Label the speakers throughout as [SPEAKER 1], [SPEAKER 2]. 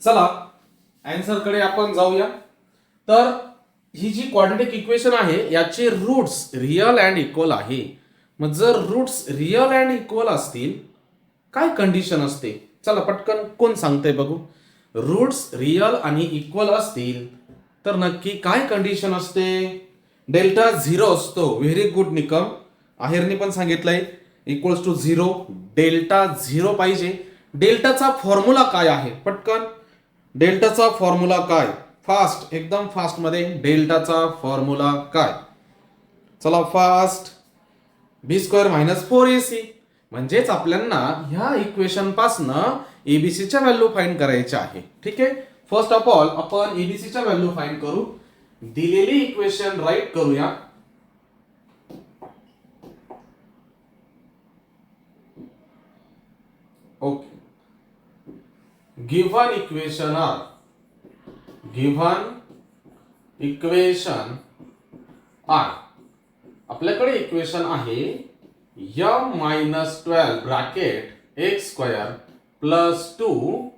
[SPEAKER 1] चला आन्सर कडे आपण जाऊया. तर ही जी क्वाड्रॅटिक इक्वेशन आहे याचे रूट्स रिअल अँड इक्वल आहे. मग जर रूट्स रिअल अँड इक्वल असतील काय कंडिशन असते? चला पटकन कोण सांगतंय बघू. रूट्स रिअल आणि इक्वल असतील तर नक्की काय कंडिशन असते? डेल्टा झिरो असतो. व्हेरी गुड निकम, आहेरने पण सांगितलंय equals to zero. Delta zero पाहिजे. डेल्टाचा फॉर्म्युला काय आहे? पटकन डेल्टाचा फॉर्म्युला काय? फास्ट, एकदम फास्ट मध्ये डेल्टाचा फॉर्म्युला काय? चला फास्ट. बी स्क्वेअर मायनस 4ac. म्हणजेच आपल्याला ह्या इक्वेशन पासनं एबीसीच्या व्हॅल्यू फाइंड करायच्या आहे. ठीक आहे, फर्स्ट ऑफ ऑल आपण एबीसीच्या व्हॅल्यू फाइंड करू. दिलेली इक्वेशन राईट करूया. ओके, गिव्हन इक्वेशन आर आपल्याकडे इक्वेशन आहे m minus 12 bracket x square plus 2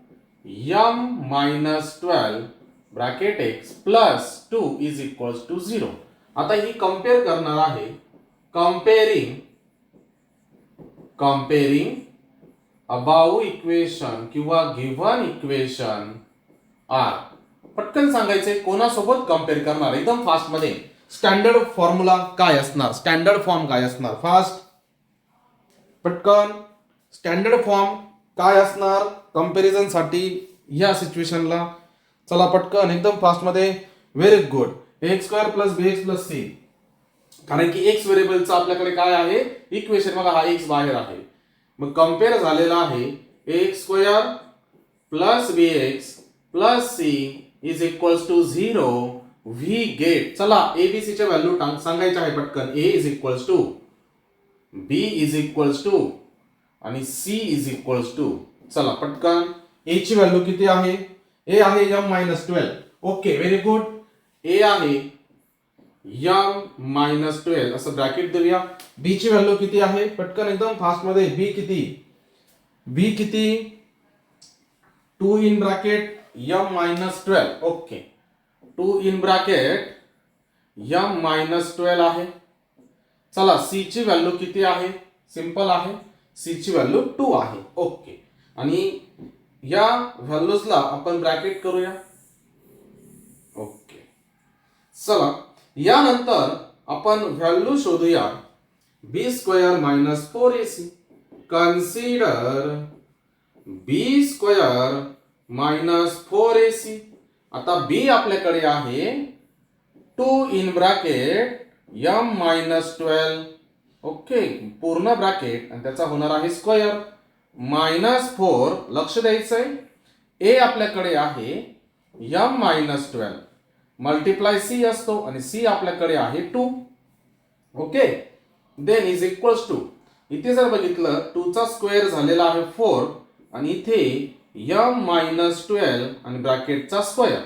[SPEAKER 1] m minus 12 bracket x plus 2 is equals to 0. आता ही कंपेअर करणार आहे. कंपेअरिंग अबाऊ इक्वेशन किंवा गिव्हन इक्वेशन आर. पटकन सांगायचंय कोणासोबत कंपेअर करणार. एकदम फास्ट मध्ये स्टँडर्ड फॉर्म्युला काय असणार? स्टँडर्ड फॉर्म काय असणार? फास्ट पटकन स्टँडर्ड फॉर्म काय असणार कंपॅरिझन साठी या सिच्युएशनला? चला पटकन एकदम फास्ट मध्ये. Very good. X square plus B X plus C. कारण की एक्स व्हेरिएबलचा आपल्याकडे काय आहे इक्वेशन, बघा हा एक्स बाहेर आहे. मग कंपेअर झालेला आहे X square plus B X plus C is equals to 0. We get. चला एबीसीच्या व्हॅल्यू सांगायच्या आहे पटकन. A is equals to, B is equals to आणि सी इज इक्वल्स टू. चला पटकन ए ची व्हॅल्यू किती आहे? ए आहे m minus 12. Okay, very good. A आहे m मायनस 12 असं ब्रॅकेट देऊया. बी ची व्हॅल्यू किती आहे? पटकन एकदम फास्ट मध्ये. बी किती? 2 in bracket m minus 12. Okay, 2 in bracket m minus 12 आहे. चला सी ची व्हॅल्यू किती आहे? सिंपल आहे, सी ची व्हॅल्यू 2 आहे. ओके, आणि या व्हॅल्यूजला आपण ब्रॅकेट करूया. ओके, चला यानंतर आपण व्हॅल्यू शोधूया. बी स्क्वेअर मायनस 4ac. कन्सिडर बी स्क्वेअर मायनस 4ac. आता बी आपल्याकडे आहे 2 in bracket m minus 12. Okay, पूर्ण ब्रॅकेट आणि त्याचा होणार आहे स्क्वेअर मायनस 4. लक्ष द्यायचंय. ए आपल्याकडे आहे m मायनस 12 मल्टिप्लाय सी असतो आणि सी आपल्याकडे आहे 2. Okay, then is equals to. इथे जर बघितलं 2 चा स्क्वेअर झालेला आहे 4 आणि इथे m मायनस 12 आणि ब्रॅकेटचा स्क्वेअर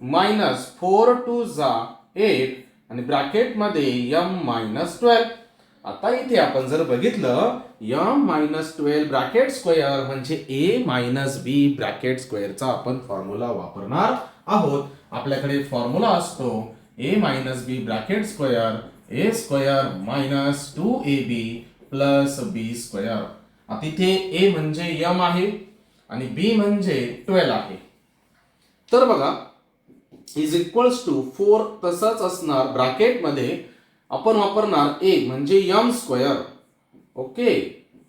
[SPEAKER 1] मायनस 4 2 जा 8 आणि ब्रॅकेट मध्ये m मायनस 12. आता इथे आपण जर बघितलं m मायनस 12 ब्रॅकेट स्क्वेअर म्हणजे a मायनस b ब्रॅकेट स्क्वेअरचा आपण फॉर्म्युला वापरणार आहोत. आपल्याकडे फॉर्म्युला असतो a minus b bracket square a square minus 2ab plus b square. आता इथे a म्हणजे m आहे आणि b म्हणजे 12 आहे. तर बघा इज इक्वल्स टू 4 तसंच असणार. ब्रॅकेट मध्ये आपण वापरणार a म्हणजे m square. Okay,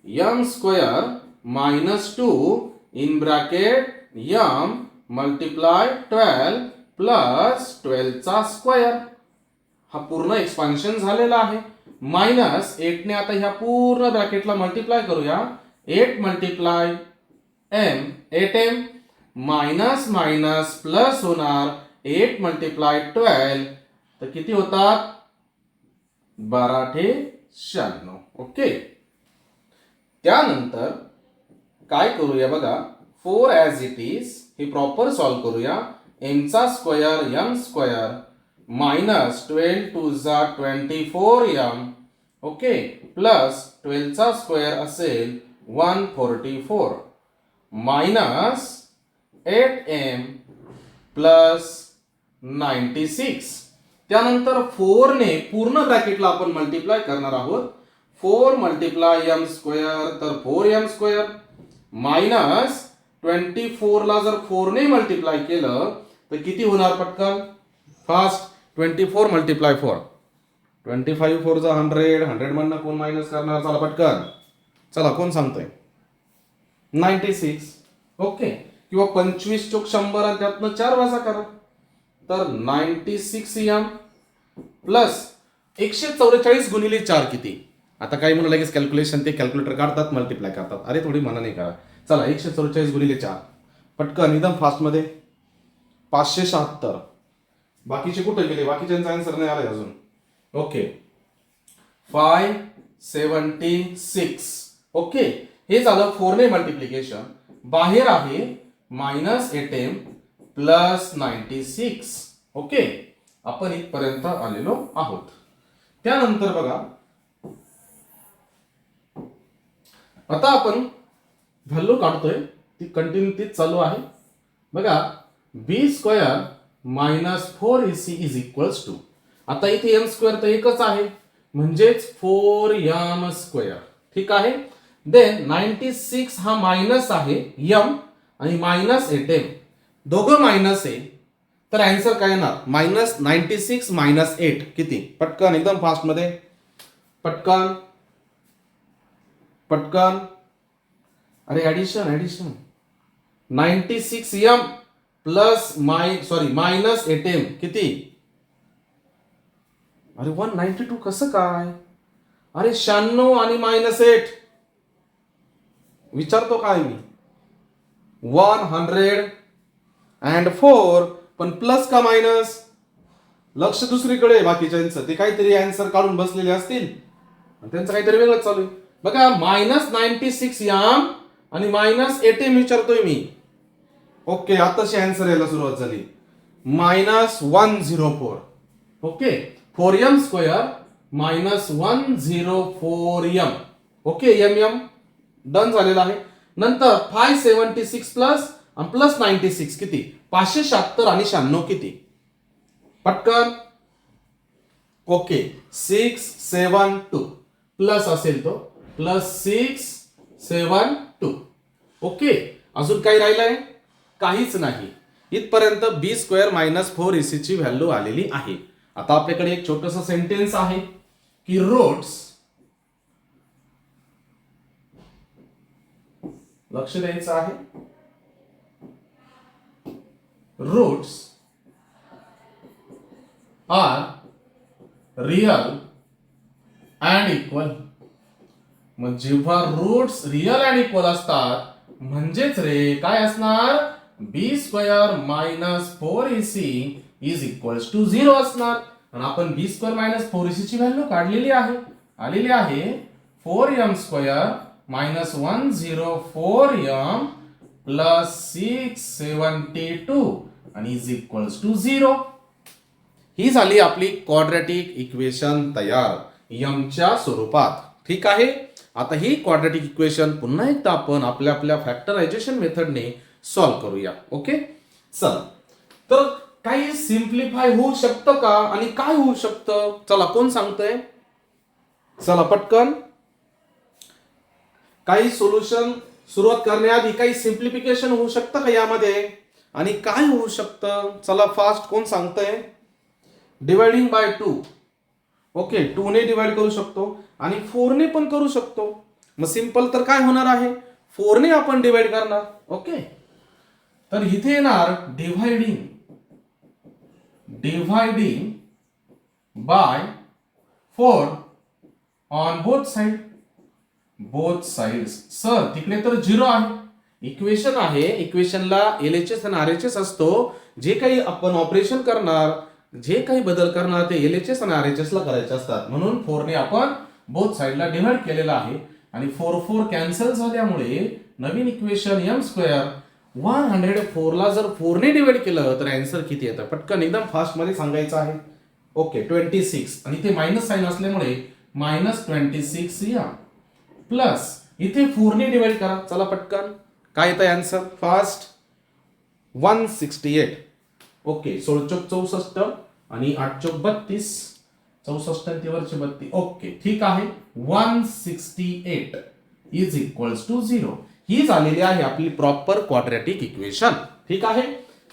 [SPEAKER 1] m square minus 2 in bracket m multiply 12 plus 12 चा स्क्वेअर. हा पूर्ण एक्सपान्शन झालेला आहे. मायनस 8 ने आता ह्या पूर्ण ब्रॅकेटला मल्टिप्लाय करूया. 8 multiply m 8m minus minus plus होणार 8 मल्टिप्लाय 12 तर किती होतात? 12×96. ओके, त्यानंतर काय करूया बघा. 4 ॲज इट इज हे प्रॉपर सॉल्व करूया. m चा स्क्वेअर m स्क्वेअर मायनस 12 2 जा 24m. ओके, प्लस 12 चा स्क्वेअर असेल 144 मायनस 8m प्लस 96. त्यानंतर 4 ने पूर्ण ब्रॅकेटला आपण मल्टिप्लाय करणार आहोत. 4 मल्टिप्लाय m स्क्वेअर तर 4m स्क्वेअर मायनस 24 ला जर 4 ने मल्टिप्लाय केलं तर किती होणार पटकन फास्ट 24 मल्टिप्लाय 4 25 4 जा 100 100 मधनं कोण मायनस करणार चला पटकन चला कोण सांगतोय 96 ओके किंवा 25 चोक 100 आणि त्यातनं 4 वजा करा तर 96m प्लस 144 गुणिले 4 किती. आता काही म्हणून लगेच कॅल्क्युलेशन ते कॅल्क्युलेटर काढतात मल्टिप्लाय करतात. अरे थोडी मनाने करा. चला 144 गुणिले 4 पटकन एकदम फास्ट मध्ये 576. बाकीचे कुठे गेले बाकीच्यांचा आन्सर नाही आलाय अजून. ओके 576 ओके हे झालं 4 ने मल्टिप्लिकेशन. बाहेर आहे -8m प्लस 96 ओके आपण इथपर्यंत आलेलो आहोत. त्यानंतर बघा आता आपण व्हॅल्यू काढतोय ती कंटिन्यू तीच चालू आहे बघा b square minus 4ac is equals to आता इथे m स्क्वेअर तर एकच आहे म्हणजेच 4m स्क्वेअर ठीक आहे. देन 96 हा मायनस आहे m आणि -8m दोघं मायनस आहे तर आन्सर काय येणार -96 - 8 किती पटकन एकदम फास्ट मध्ये पटकन पटकन अरे ऍडिशन 96m प्लस -8m किती अरे 192 कसं काय अरे 96 आणि -8 विचारतो काय मी 104 पण प्लस का मायनस लक्ष दुसरीकडे बाकीच्यांचं ते काहीतरी आन्सर काढून बसलेले असतील त्यांचं काहीतरी वेगळंच चालू आहे बघा -96m आणि -8m विचारतोय मी. ओके आताशी आन्सर यायला सुरुवात झाली -104 okay 4m square -104m okay m done झालेला आहे. नंतर 576 प्लस आणि प्लस 96 किती 576 आणि 96 किती पटकन ओके 672 प्लस असेल तो प्लस 672 ओके अजून काही राहिलंय काहीच नाही. इथपर्यंत b स्क्वेअर मायनस 4ac ची व्हॅल्यू आलेली आहे. आता आपल्याकडे एक छोटस सेंटेन्स आहे की रोड्स लक्ष द्यायचं आहे roots are real and equal. मग जेव्हा रूट्स रियल अँड इक्वल असतात म्हणजेच रे काय असणार b square minus 4ac is equals to 0 असणार. आणि आपण b स्क्वेअर मायनस 4ac ची व्हॅल्यू काढलेली आहे आलेली आहे 4m square minus 104m plus 672 आणि इज इक्वल्स टू 0. ही झाली आपली क्वाड्रॅटिक इक्वेशन तयार m च्या स्वरूपात ठीक आहे. आता ही क्वाड्रॅटिक इक्वेशन पुन्हा एकदा आपण आपल्या फॅक्टरायझेशन मेथडने सॉल्व्ह करूया. ओके चला तर काही सिम्प्लिफाय होऊ शकतं का आणि काय होऊ शकतं चला कोण सांगतंय चला पटकन. काही सोल्युशन सुरुवात करण्याआधी काही सिम्प्लिफिकेशन होऊ शकतं का यामध्ये आणि काय होऊ शकतं चला फास्ट कोण सांगतंय. डिवाइडिंग बाय 2 ओके 2 ने डिवाइड करू शकतो आणि 4 ने पण करू शकतो. मग सिंपल तर काय होणार आहे 4 ने आपण डिवाइड करणार ओके तर इथे येणार dividing by 4 on both sides sir तिकडे तर 0 आहे. इक्वेशन आहे इक्वेशनला LHS आणि RHS असतो. जे काही आपण ऑपरेशन करणार जे काही बदल करणार ते LHS आणि RHS ला करायचे असतात म्हणून 4 ने आपण बोथ साइडला डिवाइड केलेला आहे आणि 4 कॅन्सल झाल्यामुळे नवीन इक्वेशन m स्क्वेअर 104 ला जर 4 ने डिवाइड केलं तर आन्सर किती येतं पटकन एकदम फास्ट मध्ये सांगायचं आहे. ओके 26 आणि इथे मायनस साइन असल्यामुळे -26 प्लस इथे 4 ने डिवाइड करा चला पटकन काय येतं आन्सर फास्ट 168. ओके, 16 चौक 64 आणि 8 चौक 32, 64 आणि वरचे 32. ओके, ठीक आहे. 168 इज इक्वल्स टू 0. ही झालेली आहे आपली प्रॉपर क्वाड्रॅटिक इक्वेशन. ठीक आहे.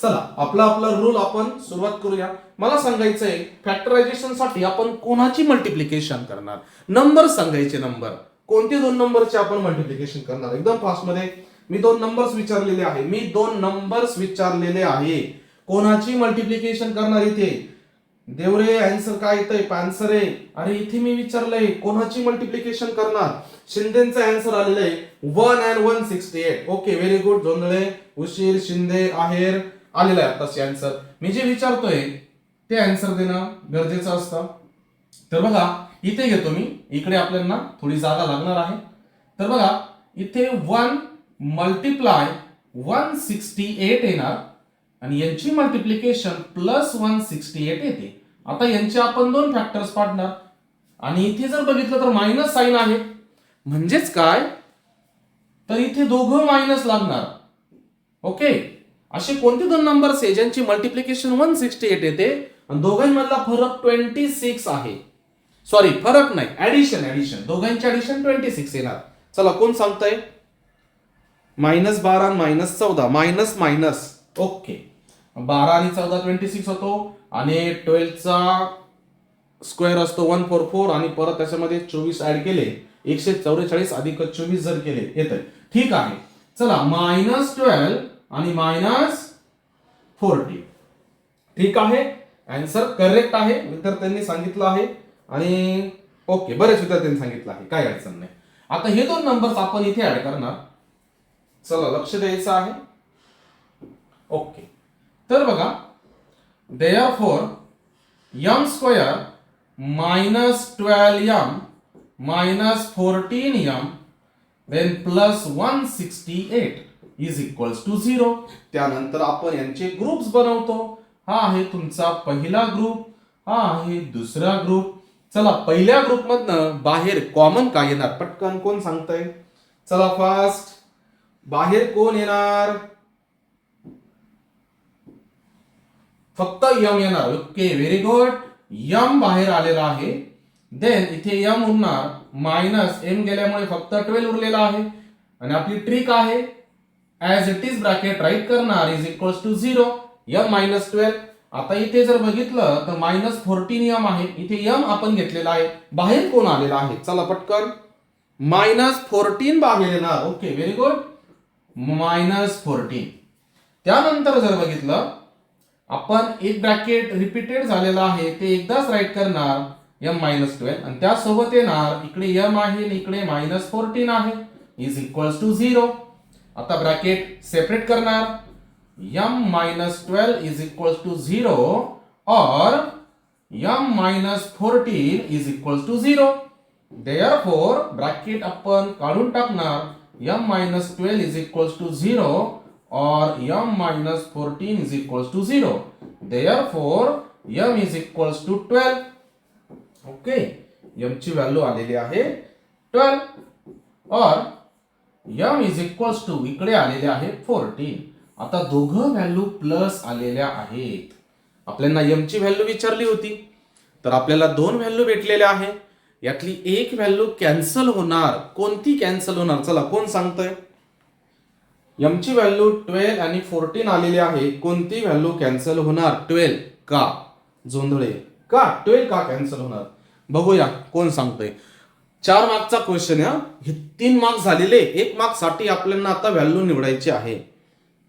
[SPEAKER 1] चला आपला रूल आपण सुरुवात करूया. मला सांगायचंय फॅक्टरायझेशन साठी आपण कोणाची मल्टिप्लिकेशन करणार, नंबर सांगायचे. नंबर कोणते दोन नंबरचे आपण मल्टिप्लिकेशन करणार. एकदम फास्ट मध्ये मी दोन नंबर्स विचारलेले आहे. कोणाची मल्टिप्लिकेशन करणार इथे? देवरे आन्सर काय येतंय? आन्सर आहे. अरे इथे मी विचारलंय कोणाची मल्टिप्लिकेशन करणार. शिंदेचा आन्सर आलेला आहे 1 and 168. Okay, very good. Jondhale, उशीर, शिंदे, आहेर आलेला आहे आताच आन्सर. मी जे विचारतोय ते आन्सर देणं गरजेचं असतं. तर बघा इथे घेतो मी, इकडे आपल्याला थोडी जागा लागणार आहे. तर बघा इथे 1 मल्टिप्लाय 168 येणार आणि यांची मल्टिप्लिकेशन प्लस 168 येते. आता यांचे आपण दोन फॅक्टर्स पाडणार आणि इथे जर बघितलं तर मायनस साइन आहे. म्हणजेच काय, तर इथे दोघं मायनस लागणार. ओके, असे कोणते दोन नंबर्स आहे ज्यांची मल्टिप्लिकेशन 168 येते आणि दोघांमधला फरक 26 आहे. सॉरी, फरक नाही, ऍडिशन. दोघांची ऍडिशन 26 येणार. चला कोण सांगताय? -12 आणि -14, मायनस मायनस. ओके, 12 आणि 14 26 होतो आणि 12 चा स्क्वेअर असतो 144 आणि परत त्याच्यामध्ये 24 ऍड केले 144 अधिक 24 जर केले येतं. ठीक आहे. चला -12 आणि -40. ठीक आहे, आन्सर करेक्ट आहे. विद्यार्थ्यांनी सांगितलं आहे आणि ओके, बरेच विद्यार्थ्यांनी सांगितलं आहे, काही अडचण नाही. आता हे दोन नंबर्स आपण इथे ऍड करणार. चला लक्ष द्यायचं आहे. ओके, तर बघा therefore m square -12m -14m then plus 168 is equals to 0. त्यानंतर आपण यांचे ग्रुप्स बनवतो. हा आहे तुमचा पहिला ग्रुप, हा आहे दुसरा ग्रुप. चला पहिल्या ग्रुप मधनं बाहेर कॉमन काय येणार? पटकन कोण सांगतंय? चला फास्ट, बाहेर कोण येणार? फक्त m येणार. Okay, very good. m बाहेर आलेला आहे. देन इथे m उरणार, मायनस m गेल्यामुळे फक्त 12 उरलेला आहे आणि आपली ट्रिक आहे as it is bracket right करणार is equals to 0 m minus 12. आता इथे जर बघितलं तर -14m आहे. इथे m आपण घेतलेला आहे. बाहेर कोण आलेला आहे? चला पटकन, -14 बाहेर येणार. Okay, very good. -14. त्यानंतर जर बघितलं आपण एक ब्रॅकेट रिपीटेड झालेला आहे ते एकदाच राईट करणार m-12 आणि त्यासोबत येणार इकडे m आहे आणि इकडे -14 आहे इज इक्वल्स टू 0. आता ब्रॅकेट सेपरेट करणार m-12 is equals to 0 or m-14 is equals to 0. Therefore bracket आपण काढून टाकणार m-12 is equals to 0 or m-14 is equals to 0. Therefore, m is equals to 12. Okay, m ची value आलेली आहे 12 और m is equals to इकडे आलेले आहे 14. आता दोघं व्हॅल्यू प्लस आलेल्या आहेत. आपल्याला m ची व्हॅल्यू विचारली होती तर आपल्याला दोन व्हॅल्यू भेटलेल्या आहे. यातली एक व्हॅल्यू कॅन्सल होणार. कोणती कॅन्सल होणार? चला कोण सांगतोय? m ची व्हॅल्यू 12 आणि 14 आलेली आहे. कोणती व्हॅल्यू कॅन्सल होणार? 12 का? जोंधळे का 12 का कॅन्सल होणार? बघूया कोण सांगतोय. 4 मार्कचा क्वेश्चन आहे. हे 3 मार्क झालेले. 1 मार्क साठी आपल्याला आता व्हॅल्यू निवडायची आहे.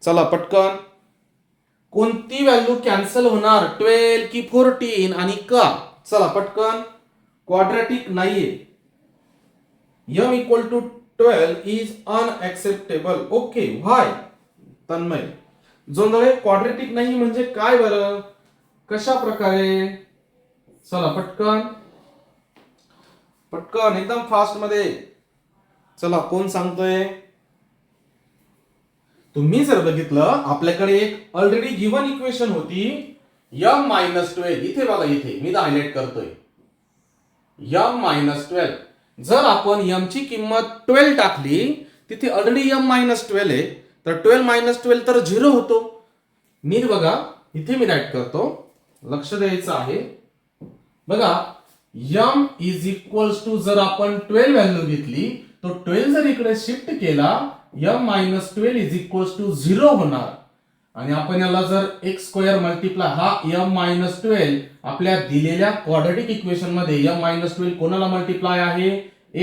[SPEAKER 1] चला पटकन, कोणती व्हॅल्यू कॅन्सल होणार? 12 की 14 आणि का? चला पटकन, क्वाड्रॅटिक नाहीये. m इक्वल टू 12 is unacceptable. Okay, why? Tanmay Jondhale, quadratic नाही म्हणजे काय बरं? कशा प्रकारे? चला पटकन पटकन एकदम फास्ट मध्ये. चला कोण सांगतोय? तुम्ही जर बघितलं आपल्याकडे एक ऑलरेडी गिवन इक्वेशन होती m-12. इथे बघा, इथे मी हायलाइट करतोय m-12. जर आपण m ची किंमत 12 टाकली, तिथे ऑलरेडी m-12 आहे तर 12 - 12 तर 0 होतो. मीन बघा इथे मी राईट करतो, लक्ष द्यायचं आहे. बघा m इज इक्वल्स टू जर आपण 12 व्हॅल्यू घेतली तो 12 जर इकडे शिफ्ट केला m minus 12 is equals to 0 होणार. आणि आपण याला जर x स्क्वेअर मल्टिप्लाय हा m मायनस 12 आपल्या दिलेल्या क्वाड्रॅटिक इक्वेशन मध्ये m मायनस 12 कोणाला मल्टिप्लाय आहे,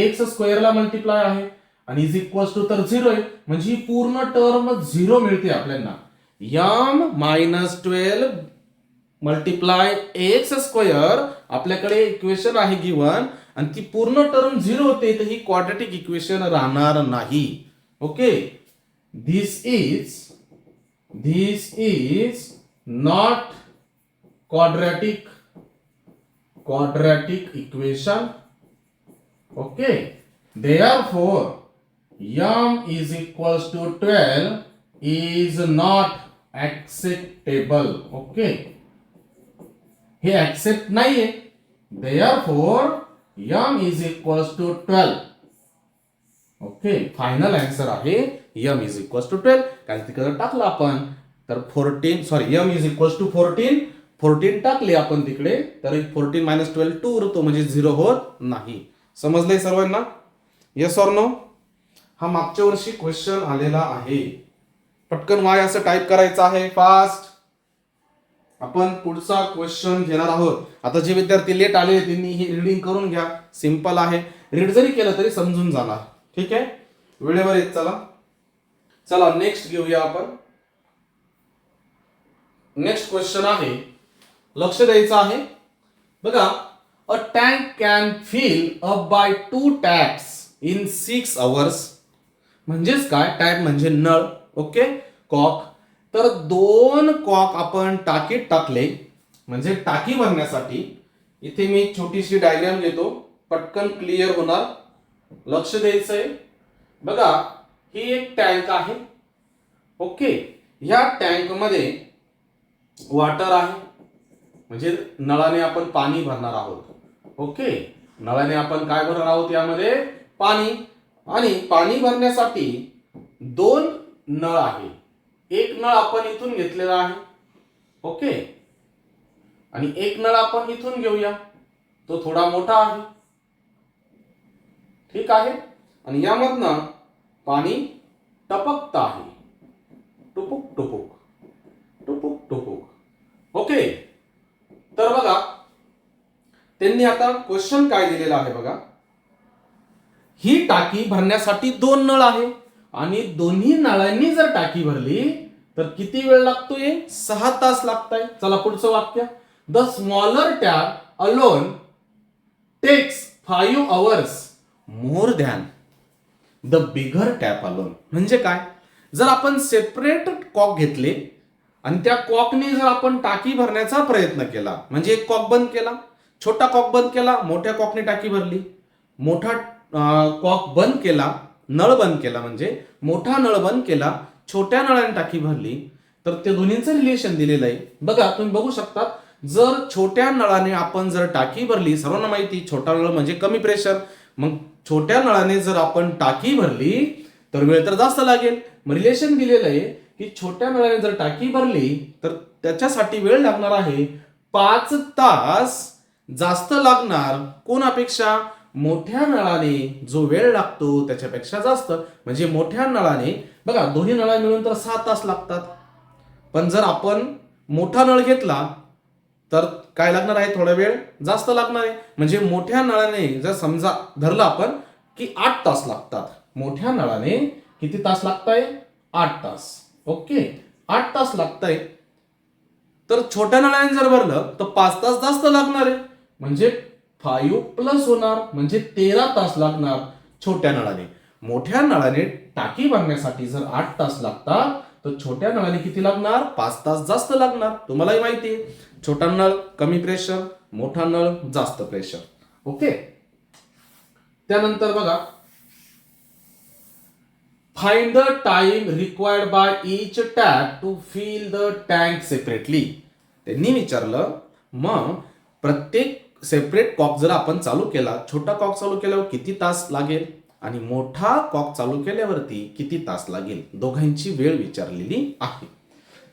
[SPEAKER 1] x स्क्वेअरला मल्टिप्लाय आहे आणि इज इक्वल्स टू तर 0 आहे, म्हणजे ही पूर्ण टर्म 0 मिळते आपल्याला. m minus 12 multiply x square आपल्याकडे इक्वेशन आहे गिवन आणि ती पूर्ण टर्म 0 होते, तर ही क्वाड्रॅटिक इक्वेशन राहणार नाही. Okay, this is not quadratic equation. Okay, therefore m is equals to 12 is not acceptable. Okay, हे accept नाहीये, therefore m is equals to 12. Okay, final answer आहे m इज इक्वल्स टू 12. कारण तिकडे टाकलं आपण तर 14 sorry m is equals to 14 टाकले आपण तिकडे तर 14 मायनस 12 2 उरतो म्हणजे 0 होत नाही. समजलंय सर्वांना? Yes or no? हा मागच्या वर्षी क्वेश्चन आलेला आहे. पटकन वाय असं टाईप करायचं आहे फास्ट. आपण पुढचा क्वेश्चन घेणार आहोत. आता जे विद्यार्थी लेट आले त्यांनी ही रीडिंग करून घ्या, सिंपल आहे, रीड जरी केलं तरी समजून जाणार. ठीक आहे, वेळेवर येत चला. चला नेक्स्ट घेऊया आपण. नेक्स्ट क्वेश्चन आहे, लक्ष द्यायचं आहे. बघा, a tank can fill up by 2 taps in 6 hours. म्हणजेच काय, टॅप म्हणजे नळ, ओके, कॉक. तर 2 कॉक आपण टाकीत टाकले म्हणजे टाकी भरण्यासाठी. इथे मी छोटीशी डायग्राम घेतो, पटकन क्लिअर होणार. लक्ष द्यायचंय. बघा, ही एक टँक आहे. ओके, ह्या टँक मध्ये वॉटर आहे म्हणजे नळाने आपण पाणी भरणार आहोत. ओके, नळाने आपण काय भरणार आहोत, यामध्ये पाणी. आणि पाणी भरण्यासाठी 2 नळ आहे. एक नळ आपण इथून घेतलेला आहे. ओके, आणि एक नळ आपण इथून घेऊया, तो थोडा मोठा आहे. ठीक आहे, आणि यामधनं पाणी टपकत आहे, टुपुक टुपुक टुपुक टुपुक. ओके, तर बघा त्यांनी आता क्वेश्चन काय दिलेला आहे बघा. ही टाकी भरण्यासाठी 2 नळ आहे आणि दोन्ही नळांनी जर टाकी भरली तर किती वेळ लागतोय, 6 तास लागताय. चला पुढचं वाक्य. The smaller tap alone takes 5 hours more than the bigger tap alone. म्हणजे काय, जर आपण सेपरेट कॉक घेतले आणि त्या कॉकने जर आपण टाकी भरण्याचा प्रयत्न केला, म्हणजे एक कॉक बंद केला, छोटा कॉक बंद केला, मोठ्या कॉकने टाकी भरली, मोठा कॉक बंद केला, नळ बंद केला म्हणजे मोठा नळ बंद केला, छोट्या नळाने टाकी भरली, तर ते दोन्हींचं रिलेशन दिलेलं आहे. बघा तुम्ही बघू शकता, जर छोट्या नळाने आपण जर टाकी भरली, सर्वांना माहिती छोटा नळ म्हणजे कमी प्रेशर, मग छोट्या नळाने जर आपण टाकी भरली तर वेळ तर जास्त लागेल. मग रिलेशन दिलेलं आहे की छोट्या नळाने जर टाकी भरली तर त्याच्यासाठी वेळ लागणार आहे 5 तास जास्त लागणार. कोणापेक्षा, मोठ्या नळाने जो वेळ लागतो त्याच्यापेक्षा जास्त. म्हणजे मोठ्या नळाने बघा दोन्ही नळा मिळून तर 6 तास लागतात, पण जर आपण मोठा नळ घेतला तर काय लागणार आहे, थोडा वेळ जास्त लागणार आहे. म्हणजे मोठ्या नळाने जर समजा धरलं आपण की 8 तास लागतात, मोठ्या नळाने किती तास लागताय, 8 तास. ओके, 8 तास लागताय. तर छोट्या नळाने जर भरलं तर 5 तास जास्त लागणार आहे, म्हणजे 5 प्लस होणार म्हणजे 13 तास लागणार छोट्या नळाने. मोठ्या नळाने टाकी भरण्यासाठी जर 8 तास लागतात तर छोट्या नळाने किती लागणार, 5 तास जास्त लागणार. तुम्हालाही माहिती आहे, छोटा नळ कमी प्रेशर, मोठा नळ जास्त प्रेशर. ओके, त्यानंतर बघा, find the time required by each tap to fill the tank separately. त्यांनी विचारलं मग प्रत्येक सेपरेट कॉक जर आपण चालू केला, छोटा कॉक चालू केल्यावर किती तास लागेल आणि मोठा कॉक चालू केल्यावरती किती तास लागेल, दोघांची वेळ विचारलेली आहे.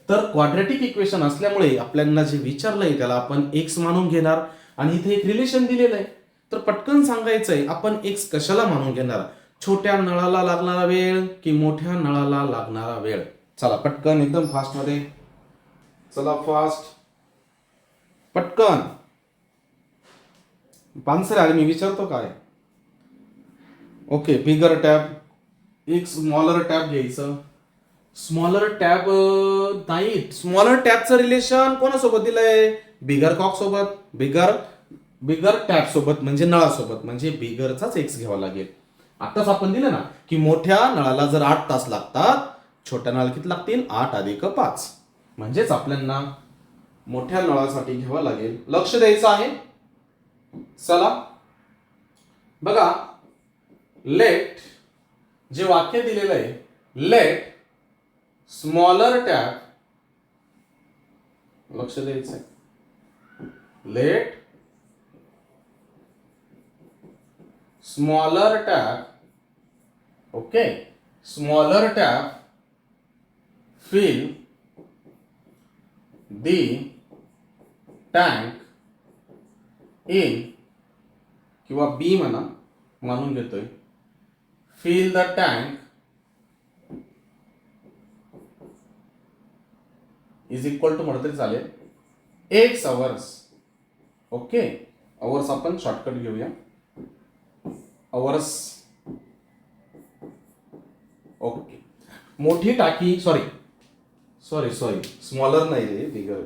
[SPEAKER 1] तर क्वाड्रॅटिक इक्वेशन असल्यामुळे आपल्याला जे विचारलंय त्याला आपण एक्स मानून घेणार आणि इथे एक रिलेशन दिलेलं आहे. तर पटकन सांगायचंय आपण एक्स कशाला मानून घेणार, छोट्या नळाला लागणारा वेळ की मोठ्या नळाला लागणारा वेळ. चला पटकन एकदम फास्ट मध्ये, चला फास्ट पटकन आन्सर आहे. मी विचारतो काय. ओके, बिगर टॅप, एक स्मॉलर टॅप घ्यायचं. स्मॉलर टॅप नाही, स्मॉलर टॅपचं रिलेशन कोणासोबत दिलंय, बिगर कॉक सोबत, बिगर टॅप सोबत म्हणजे नळासोबत, म्हणजे बिगरचाच एक्स घ्यावा लागेल. आताच आपण दिलं ना की मोठ्या नळाला जर 8 तास लागतात, छोट्या नळाला किती लागतील, 8 अधिक 5. म्हणजेच आपल्याला मोठ्या नळासाठी घ्यावं लागेल. लक्ष द्यायचं आहे. चला बघा, लेट जे वाक्य दिलेलं आहे, लेट स्मॉलर टॅप, लक्ष द्यायचं आहे, let smaller tap, okay, smaller tap fill the tank in, किंवा बी म्हणा, मानून घेतोय, fill the tank is equal to म्हटलं तरी चालेल x hours. ओके, अवर्स आपण शॉर्टकट घेऊया, अवर्स. ओके, मोठी टाकी, सॉरी स्मॉलर नाही रे, बिगर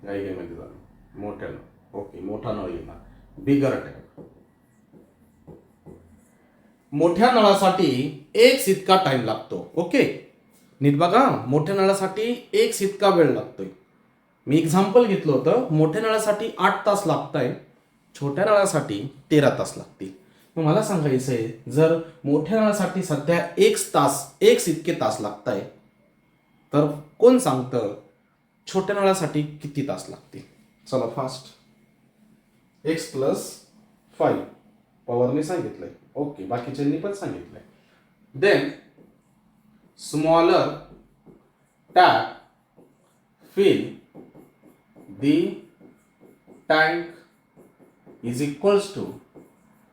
[SPEAKER 1] काही मध्ये झालं, मोठ्या नळ. ओके, मोठा नळ येणार, बिगर टॅप. मोठ्या नळासाठी एक्स इतका टाइम लागतो. ओके, नीट बघा, मोठ्या नळासाठी एक्स इतका वेळ लागतोय. मी एक्झाम्पल घेतलं होतं, मोठ्या नळासाठी 8 तास लागताय, छोट्या नळासाठी 13 तास लागतील. मग मला सांगायचंय, जर मोठ्या नळासाठी सध्या एक्स इतके तास लागताय, तर कोण सांगतं छोट्या नळासाठी किती तास लागतील. चला फास्ट, एक्स प्लस 5 पॉवरने सांगितलंय. ओके, बाकीच्यांनी पण सांगितलंय. Then smaller tap fill the tank is equals to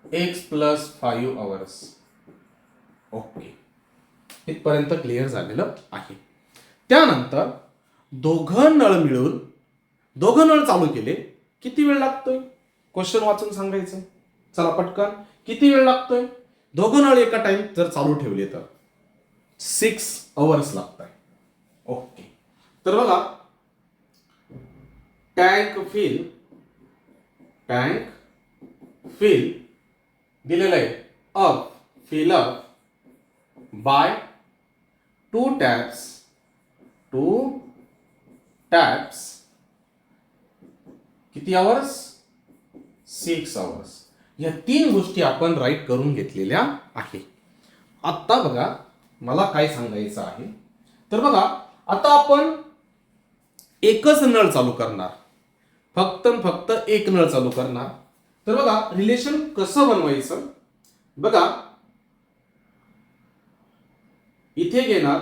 [SPEAKER 1] x plus 5 hours. Okay, इथपर्यंत क्लिअर झालेलं आहे. त्यानंतर दोघं नळ चालू केले, किती वेळ लागतोय, क्वेश्चन वाचून सांगायचं. चला पटकन, किती वेळ लागतोय, दोघं नळ एका टाइम जर चालू ठेवले तर 6 hours लागतात. ओके, तर बघा, टँक फिल दिलेलं आहे, फिल अप बाय 2 टॅप्स, किती आवर्स, 6 hours. या 3 गोष्टी आपण राईट करून घेतलेल्या आहे. आता बघा, मला काय सांगायचं आहे, तर बघा, आता आपण एकच नळ चालू करणार, फक्त एक नळ चालू करणार. तर बघा, रिलेशन कसं बनवायचं, बघा, इथे घेणार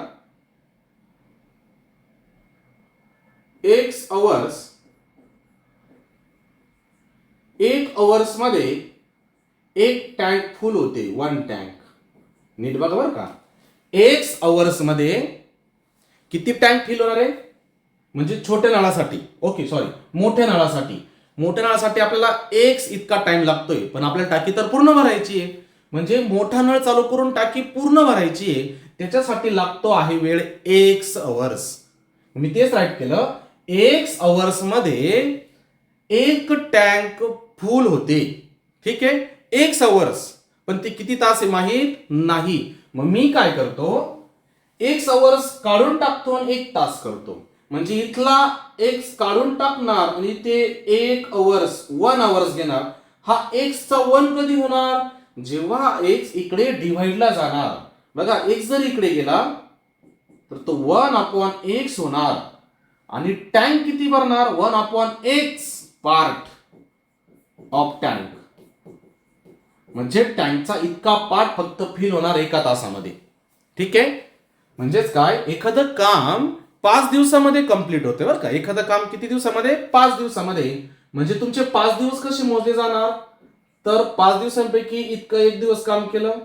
[SPEAKER 1] एक्स अवर्स, 1 hours मध्ये एक टँक फुल होते, 1 टँक. नीट बघा बरं का, एक्स अवर्स मध्ये किती टँक फिल होणार आहे, म्हणजे छोट्या नळासाठी, ओके सॉरी, मोठ्या नळासाठी आपल्याला एक्स इतका टाइम लागतोय, पण आपल्याला टाकी तर पूर्ण भरायची आहे. म्हणजे मोठा नळ चालू करून टाकी पूर्ण भरायची आहे, त्याच्यासाठी लागतो आहे वेळ एक्स अवर्स. मी तेच राईट केलं, एक्स अवर्स मध्ये एक टँक फुल होते. ठीक आहे, एक्स अवर्स, पण ते किती तास आहे माहित नाही. मग मी काय करतो, एक्स अवर्स काढून टाकतो आणि 1 तास करतो. म्हणजे इथला एक्स काढून टाकणार आणि ते 1 hours घेणार. हा एक्स चा 1 कधी होणार, जेव्हा एक्स इकडे डिव्हाइडला जाणार. बघा, एक्स जर इकडे गेला तर तो 1/x होणार आणि टँक किती भरणार, 1/x पार्ट ऑफ टँक. म्हणजे टँकचा इतका पार्ट फक्त फिल होणार 1 तासामध्ये. ठीक आहे, म्हणजेच काय, एखादं काम 5 दिवसामध्ये कंप्लीट होते बरं का. एखादं काम किती दिवसामध्ये? 5 दिवसामध्ये. म्हणजे तुमचे 5 दिवस कसे मोजले जाणार? तर 5 दिवसांपैकी इतकं एक दिवस काम केलं,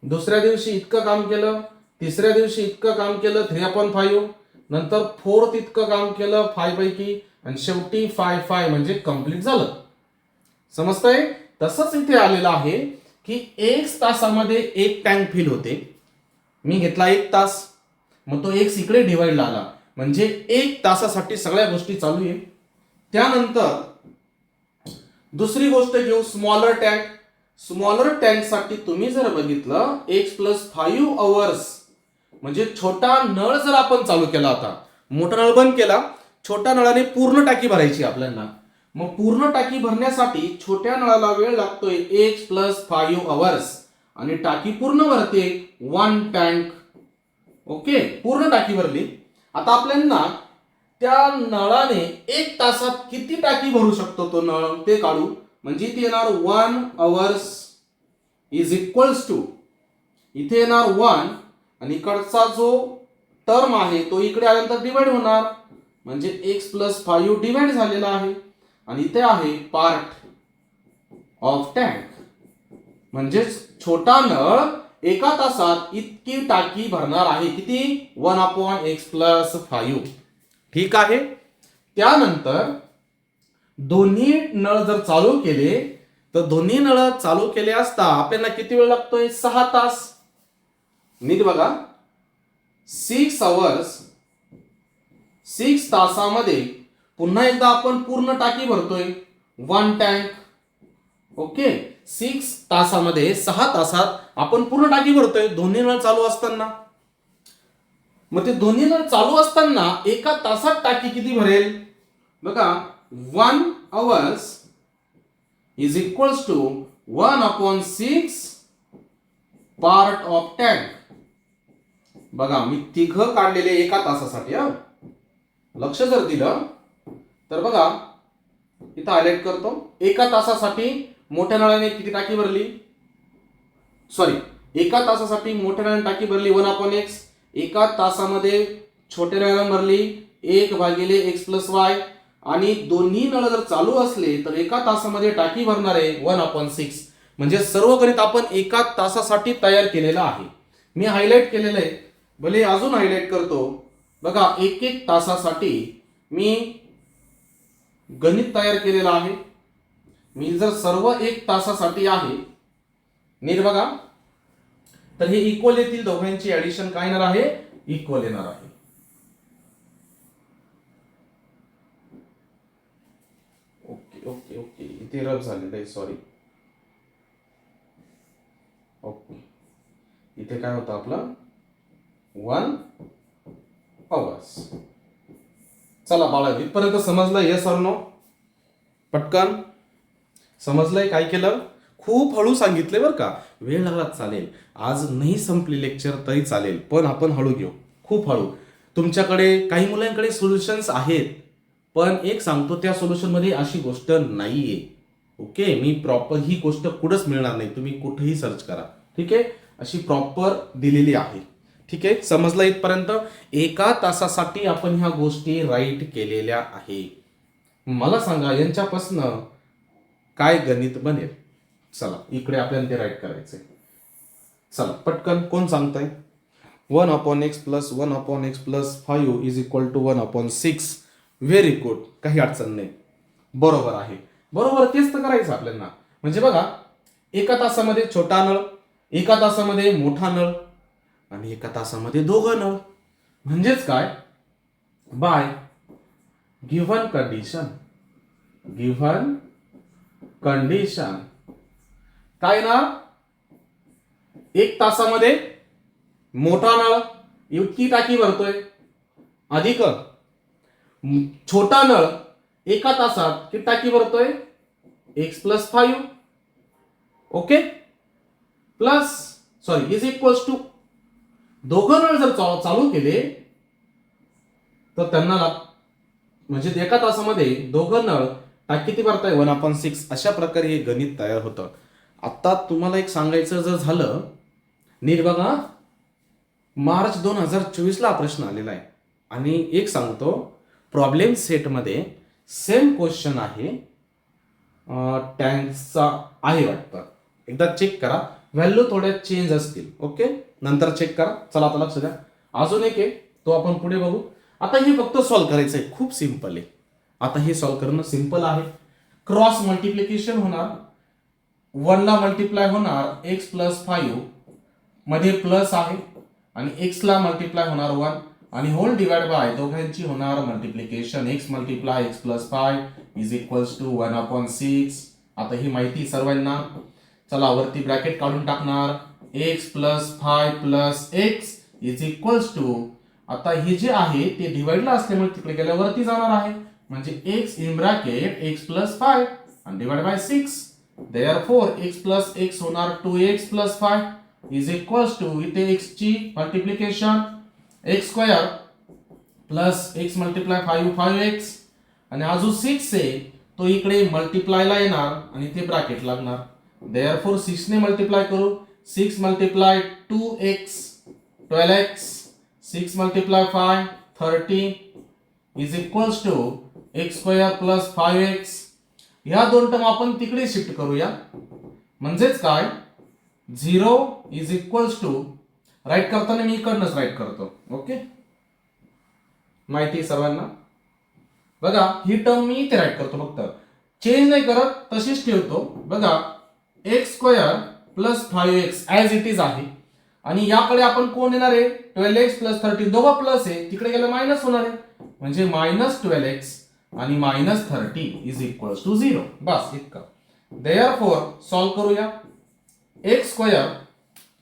[SPEAKER 1] दुसऱ्या दिवशी इतकं काम केलं, तिसऱ्या दिवशी इतकं काम केलं 3/5, नंतर 4th इतकं काम केलं 5 पैकी, आणि शेवटी 5 म्हणजे कंप्लीट झालं. समजतंय? तसंच इथे आलेलं आहे की 1 तासामध्ये एक टँक फिल होते. मी घेतला 1 तास, मग तो एक इकडे डिवाइड आला, म्हणजे 1 तासासाठी सगळ्या गोष्टी चालू आहे. त्यानंतर दुसरी गोष्ट घेऊ, स्मॉलर टँक. स्मॉलर टँक साठी तुम्ही जर बघितलं x + 5 अवर्स, म्हणजे छोटा नळ जर आपण चालू केला होता, मोठा नळ बंद केला, छोट्या नळाने पूर्ण टाकी भरायची आपल्याला. मग पूर्ण टाकी भरण्यासाठी छोट्या नळाला वेळ लागतोय x + 5 अवर्स, आणि टाकी पूर्ण भरते 1 टँक. ओके, पूर्ण टाकी भरली. आता आपल्याला त्या नळाने 1 तासात किती टाकी भरू शकतो तो नळ ते काढू. म्हणजे इथे येणार 1 अवर्स इज इक्वल्स टू, इथे येणार 1, आणि इकडचा जो टर्म आहे तो इकडे आल्यानंतर डिवाइड होणार, म्हणजे x + 5 डिवाइड झालेला आहे, आणि इथे आहे पार्ट ऑफ टँक. म्हणजे छोटा नळ एका तासात इतकी टाकी भरणार आहे. किती? 1/x + 5. ठीक आहे. त्यानंतर दोन्ही नळ जर चालू केले, तर दोन्ही नळ चालू केले असता आपल्याला किती वेळ लागतोय? 6 तास. नीट बघा, 6 अवर्स, 6 तासामध्ये पुन्हा एकदा आपण पूर्ण टाकी भरतोय 1 टँक. ओके, 6 तासामध्ये 6 तासात आपण पूर्ण टाकी भरतोय दोन्ही नळ चालू असताना. मग ते दोन्ही नळ चालू असताना एका तासात टाकी किती भरेल? बघा, 1 hours is equals to 1/6 part of tank. बघा, मी तिघं काढलेले एका तासासाठी. लक्ष जर दिलं तर बघा, इथं हायलाइट करतो. एका तासासाठी मोठ्या नळाने किती टाकी भरली? सॉरी, एका तासासाठी मोठ्या नळाने टाकी भरली 1/x. एका तासामध्ये छोट्या नळाने भरली 1/x + y. आणि दोन्ही नळ जर चालू असले तर एका तासामध्ये टाकी भरणार आहे 1/6. म्हणजे सर्व गणित आपण एका तासासाठी तयार केलेलं आहे. मी हायलाइट केलेलं आहे, भले अजून हायलाइट करतो. बघा, एक तासासाठी मी गणित तयार केलेलं आहे. मी जर सर्व 1 तासासाठी आहे, नीट बघा, तर हे इक्वल येतील. दोघांची ऍडिशन काय येणार आहे? इक्वल येणार आहे. ओके ओके ओके, इथे रब झालेलं आहे, सॉरी. ओके, इथे काय होतं आपलं? 1 अवर्स. चला बाळा, इथपर्यंत समजलं? Yes or no? पटकन समजलंय काय केलं? खूप हळू सांगितले बरं का. वेळ लागला चालेल, आज नाही संपली लेक्चर तरी चालेल, पण आपण हळू घेऊ, खूप हळू. तुमच्याकडे काही मुलांकडे सोल्युशन्स आहेत, पण एक सांगतो, त्या सोल्युशन मध्ये अशी गोष्ट नाहीये. ओके, मी प्रॉपर ही गोष्ट कुठंच मिळणार नाही, तुम्ही कुठेही सर्च करा. ठीक आहे, अशी प्रॉपर दिलेली आहे. ठीक आहे, समजलं इथपर्यंत? एका तासासाठी आपण ह्या गोष्टी राईट केलेल्या आहे. मला सांगा, यांच्यापासून काय गणित बनेल? चला, इकडे आपल्याला ते राईट करायचंय. चला पटकन, कोण सांगताय? 1/x + 1/x + 5 is equal to 1/6. Very good, काही अडचण नाही, बरोबर आहे. बरोबर, तेच तर करायचं आपल्याला. म्हणजे बघा, एका तासामध्ये छोटा नळ, एका तासामध्ये मोठा नळ, आणि एका तासामध्ये दोघं नळ. म्हणजेच काय? बाय गिव्हन कंडिशन काय ना, 1 तासामध्ये मोठा नळ इतकी टाकी भरतोय, अधिक छोटा नळ एका तासात किती टाकी भरतोय? x + 5. Okay, plus sorry is equals to, दोघं नळ जर चालू केले तर त्यांना म्हणजे एका तासामध्ये दोघं नळ टाकी किती भरताय? 1/6. अशा प्रकारे हे गणित तयार होतं. आता तुम्हाला एक सांगायचं जर झालं, नीट बघा, मार्च 2024 ला प्रश्न आलेला आहे. आणि एक सांगतो, प्रॉब्लेम सेटमध्ये सेम क्वेश्चन आहे, टँक्सचा आहे वाटतं. एकदा चेक करा, व्हॅल्यू थोड्या चेंज असतील. ओके, नंतर चेक करा. चला आता लक्ष द्या. अजून एक आहे, तो आपण पुढे बघू. आता हे फक्त सॉल्व्ह करायचं आहे, खूप सिंपल आहे. आता हे सॉल्व्ह करणं सिंपल आहे. क्रॉस मल्टिप्लिकेशन होणार, 1 ला मल्टिप्लाय होणार एक्स प्लस 5 मध्ये प्लस आहे, आणि एक्स ला मल्टिप्लाय होणार 1 आणि होल डिवाइड बाय दोघांची होणार multiplication. X multiply x plus 5 is equals to 1/6. आता ही माहिती सर्वांना. चला वरती ब्रॅकेट काढून टाकणार. X plus 5 plus x is equals to, आता हे जे आहे ते डिवाइडला असल्यामुळे तिकडे गेल्यावरती जाणार आहे, म्हणजे x in bracket x plus 5 आणि divide by 6. Therefore x plus x होणार 2x plus 5 is equals to, इथे एक्स ची multiplication x square plus x multiply 5x आणि अजून 6 आहे तो इकडे मल्टिप्लायला येणार आणि ते ब्रॅकेट लागणार. देअरफॉर 6 ने मल्टिप्लाय करू. 6 multiply 2x 12x, 6 multiply 5 30 is equals to x square plus 5x. ह्या दोन टर्म आपण तिकडे शिफ्ट करूया, म्हणजेच काय 0 इज इक्वल्स टू, राईट करताना मी इकडनंच राईट करतो. ओके, माहिती सर्वांना. बघा ही टर्म मी इथे राईट करतो, फक्त चेंज नाही करत, तशीच ठेवतो. बघा x square plus 5x as it is आहे, आणि याकडे आपण कोण येणार आहे 12x प्लस 30, दोघं प्लस आहे, तिकडे गेलं मायनस होणार आहे, म्हणजे मायनस 12x आणि मायनस 30 इज इक्वल्स टू 0. बस इतकं. देअरफॉर सॉल्व्ह करूया. एक्स स्क्वेअर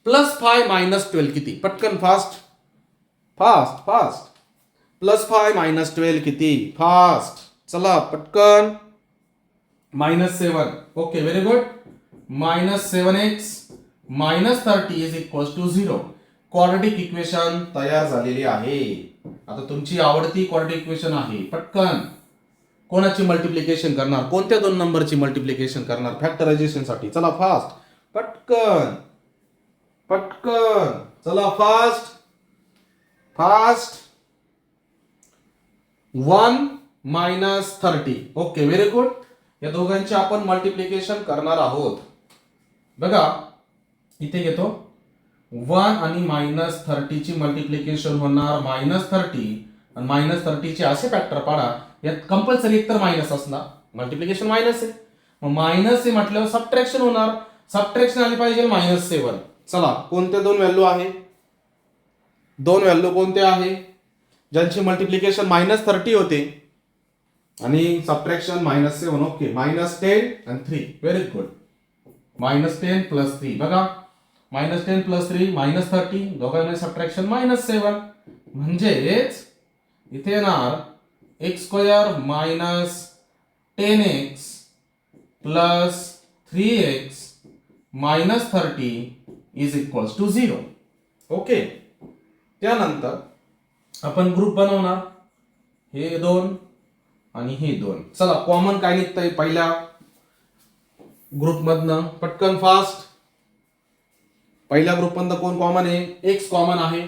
[SPEAKER 1] प्लस 5 मायनस 12 किती, पटकन fast fast fast. Plus 5 minus 12 किती, फास्ट. चला पटकन. -7. Okay, very good. -7x minus 30 is equals to 0. Quadratic equation तयार झालेली आहे. आता तुमची आवडती क्वाड्रॅटिक इक्वेशन आहे. पटकन कोणाची मल्टिप्लिकेशन करणार, कोणत्या दोन नंबरची मल्टिप्लिकेशन करणार फॅक्टरायझेशन साठी. चला फास्ट, पटकन पटकन, चला fast fast. 1 minus 30. Okay, very good. या दोघांची आपण मल्टिप्लिकेशन करणार आहोत. बघा इथे घेतो 1 आणि मायनस 30 ची मल्टिप्लिकेशन होणार -30 आणि -30 चे असे फॅक्टर पाडा, यात कंपल्सरी एक तर मायनस असणार, मल्टिप्लिकेशन मायनस आहे, मग मायनस आहे म्हटल्यावर सबट्रॅक्शन होणार, सबट्रॅक्शन आली पाहिजे -7. चला कोणते दोन व्हॅल्यू आहे, दोन व्हॅल्यू कोणते आहे ज्यांची मल्टिप्लिकेशन -30 होते आणि सबट्रॅक्शन -7. ओके, -10 आणि 3. Very good. -10 प्लस 3. बघा -10 प्लस 3 -30, दोघांमध्ये सबट्रॅक्शन -7, म्हणजेच इथे येणार x square minus 10x plus 3x minus 30 is equals to 0. Okay, त्यानंतर आपण ग्रुप बनवणार, हे दोन आणि हे दोन. चला कॉमन काय निघतंय पहिल्या ग्रुप मधनं, पटकन फास्ट. पहिल्या ग्रुप मधनं कोण कॉमन आहे, एक्स कॉमन आहे,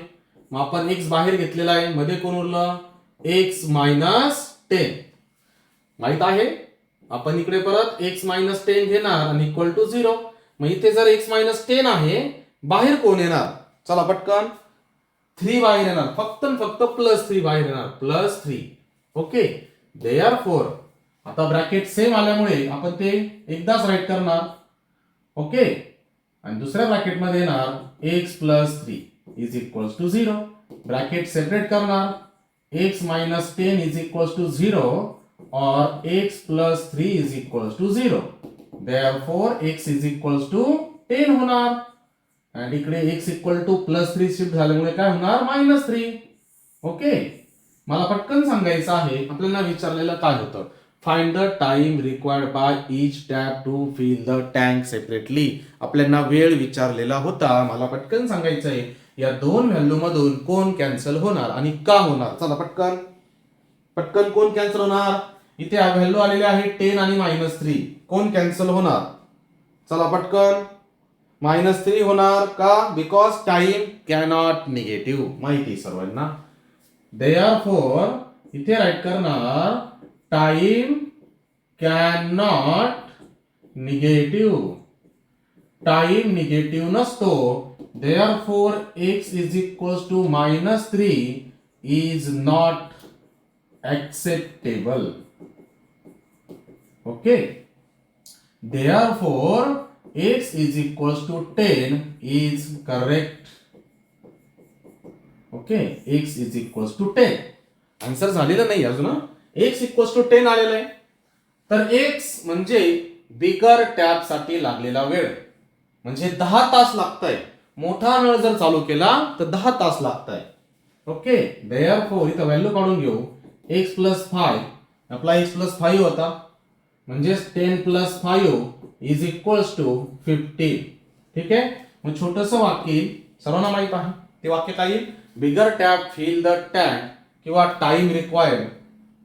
[SPEAKER 1] मग आपण एक्स बाहेर घेतलेला आहे, मध्ये कोण उरलं एक्स मायनस 10. माहित आहे आपण इकडे परत एक्स मायनस 10 घेणार आणि इक्वल टू 0. मग इथे जर एक्स मायनस 10 आहे, बाहेर कोण येणार, चला पटकन 3 बाहेर येणार, फक्त फक्त +3 बाहेर येणार, +3. ओके, देअरफॉर आता ब्रॅकेट सेम आल्यामुळे आपण ते एकदाच राईट करणार. ओके, आणि दुसऱ्या ब्रॅकेट मध्ये येणार x plus 3 is equals to 0. Bracket separate करणार, x minus 10 is equals to 0 or x plus 3 is equals to 0. Therefore x is equals to 10 होणार, आणि इकडे x equal to +3 शिफ्ट झाल्यामुळे काय होणार -3. ओके, मला पटकन सांगायचं आहे, आपल्याला विचारलेलं काय होतं, find the time required by each tap to fill the tank separately. आपल्याला वेळ विचारलेला होता, मला पटकन सांगायचं आहे या दोन व्हॅल्यू मधून कोण कॅन्सल होणार आणि का होणार. चला पटकन पटकन कोण कॅन्सल होणार, इथे व्हॅल्यू आलेले आहे 10 आणि -3, कोण कॅन्सल होणार. चला पटकन -3 होणार का, बिकॉज टाइम कॅनॉट निगेटिव्ह. माहिती सर्वांना देअरफॉर इथे राईट करणार time can not negative. Time negative नसतो. Therefore x is equals to -3 is not acceptable. Okay. Therefore, x is equals to 10 is correct. Okay. x is equals to 10. Answer झालेलं नाही अजून. x equals to 10 आलेलं आहे. तर x म्हणजे बिगर tap साठी लागलेला वेळ, म्हणजे 10 तास लागतंय. मोठा नळ जर चालू केला तर 10 तास लागतंय. ओके. देअरफॉर इथं व्हॅल्यू काढून घेऊ. x प्लस 5 आपला x प्लस 5 होता, म्हणजे 10 प्लस 5 इज इक्वल्स टू 15. ठीक आहे. मग छोटंसं वाक्य येईल, सर्वांना माहित आहे ते वाक्य काय येईल? बिगर टॅप फिल द टँक किंवा टाइम रिक्वायर्ड.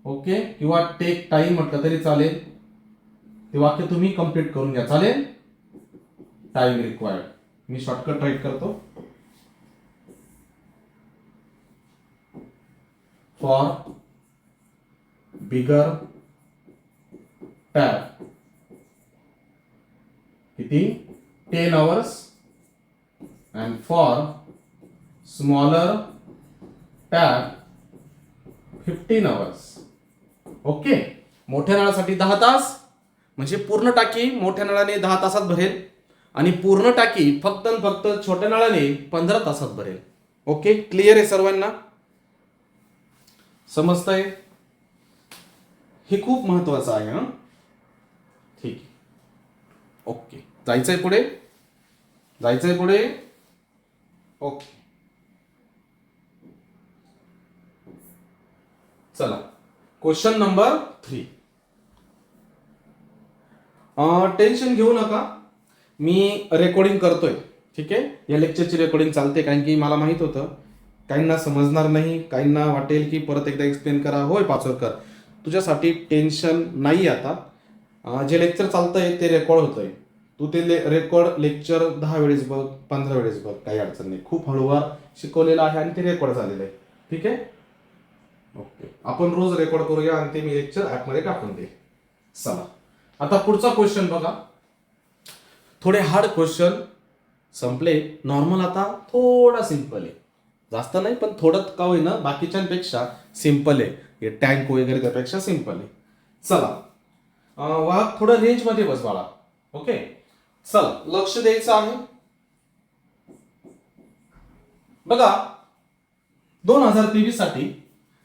[SPEAKER 1] ओके. किंवा टेक टाइम म्हटलं तरी चालेल. ते वाक्य तुम्ही कंप्लीट करून घ्या. चालेल. टाइम रिक्वायर्ड मी शॉर्टकट राईट करतो. फॉर बिगर टॅप किती 10 hours and for smaller tap 15 hours. ओके. मोठ्या नळासाठी 10 तास, म्हणजे पूर्ण टाकी मोठ्या नळाने 10 तासात भरेल आणि पूर्ण टाकी फक्त आणि फक्त छोट्या नळाने 15 तासात भरेल. ओके. क्लिअर आहे सर्वांना? समजतंय? हे खूप महत्वाचं आहे. हा ठीक आहे. ओके. जायचंय पुढे. ओके. चला क्वेश्चन नंबर 3. टेन्शन घेऊ नका, मी रेकॉर्डिंग करतोय. ठीक आहे. या लेक्चरची रेकॉर्डिंग चालते, कारण की मला माहित होतं काहींना समजणार नाही, काहींना वाटेल की परत एकदा एक्सप्लेन करा. होय पाचोरकर, तुझ्यासाठी टेन्शन नाही. आता जे लेक्चर चालतंय ते रेकॉर्ड होतंय. तू ते रेकॉर्ड लेक्चर 10 वेळेस बघ, 15 वेळेस बघ, काही अडचण नाही. खूप हळूवार शिकवलेलं आहे आणि ते रेकॉर्ड झालेलं आहे. ठीक आहे. ओके. आपण रोज रेकॉर्ड करूया आणि ते मी लेक्चर ऍपमध्ये टाकून दे. चला आता पुढचा क्वेश्चन बघा. थोडे हार्ड क्वेश्चन संपले. नॉर्मल आता थोडा सिंपल आहे. जास्त नाही पण थोडं का होईना बाकीच्यांपेक्षा सिंपल आहे. हे टँक वगैरे त्यापेक्षा सिंपल आहे. चला वाहक थोडं रेंज मध्ये बस बाळा. ओके. चला लक्ष द्यायचं आहे. बघा 2023 साठी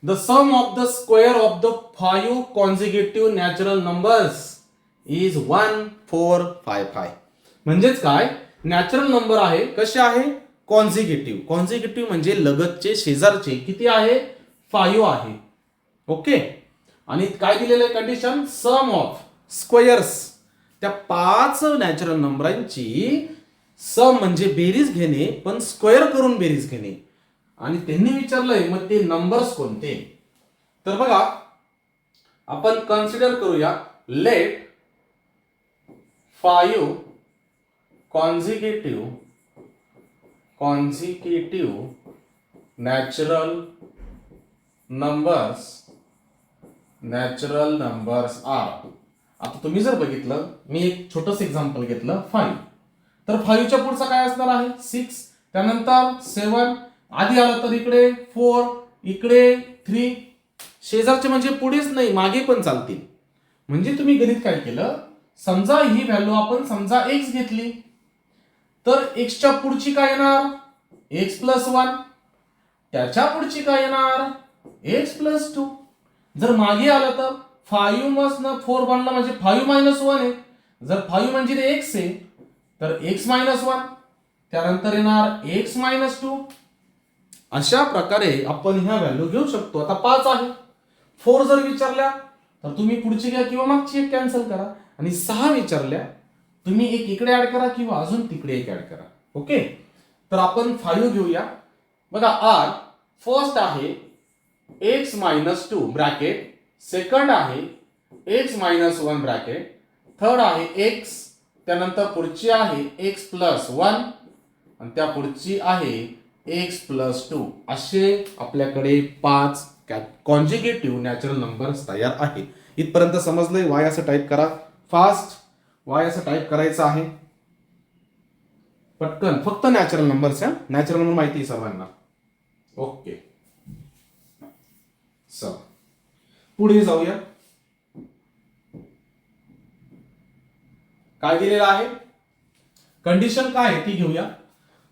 [SPEAKER 1] the sum of the square of the 5 consecutive natural numbers is 1455. म्हणजेच काय? नॅचरल नंबर आहे. कसे आहे? कॉन्झिक्युटिव्ह. कॉन्झिक्युटिव्ह म्हणजे लगतचे शेजारचे किती आहे? 5 आहे. ओके. आणि काय दिलेलं आहे कंडिशन? Some of squares. त्या 5 नॅचरल नंबरांची सम म्हणजे बेरीज घेणे, पण स्क्वेअर करून बेरीज घेणे. आणि त्यांनी विचारलंय मग ते नंबर्स कोणते? तर बघा आपण कन्सिडर करूया. Let 5 consecutive natural numbers are. आता तुम्ही जर बघितलं, मी एक छोटस एक्झाम्पल घेतलं 5. तर 5 च्या पुढचा काय असणार आहे? 6. त्यानंतर 7. आधी आलं तर इकडे 4, इकडे 3. शेजारचे म्हणजे पुढेच नाही मागे पण चालतील. म्हणजे तुम्ही गणित काय केलं? समजा ही व्हॅल्यू आपण समजा x घेतली, तर x च्या पुढची काय येणार? x plus 1. त्याच्या पुढची काय येणार? x plus 2. जर मागे आलं तर 5 मधनं 4 बनला म्हणजे 5 मायनस 1 आहे. जर 5 म्हणजे ते x आहे तर x मायनस 1. त्यानंतर येणार x मायनस 2. अशा प्रकारे आपण ह्या व्हॅल्यू घेऊ शकतो. आता 5 आहे. 4 जर विचारल्या तर तुम्ही पुढची घ्या किंवा मागची एक कॅन्सल करा. आणि 6 विचारल्या तुम्ही एक इकडे ऍड करा किंवा अजून तिकडे एक ऍड करा. ओके. तर आपण 5 घेऊया. बघा आर फर्स्ट आहे x मायनस 2 ब्रॅकेट, सेकंड आहे x मायनस 1 ब्रॅकेट, थर्ड आहे x, त्यानंतर पुढची आहे x प्लस 1 आणि त्या पुढची आहे एक्स प्लस 2 असे आपल्याकडे 5 कॉन्जिगेटिव्ह नॅचरल नंबर्स तयार आहे. इथपर्यंत समजलंय? वाय असं टाईप करा फास्ट. वाय असं टाईप करायचं आहे पटकन. फक्त नॅचरल नंबर्स आहे. नॅचरल नंबर माहिती आहे सर्वांना. ओके चल पुढे जाऊया. काय दिलेलं आहे? कंडिशन काय आहे ती घेऊया.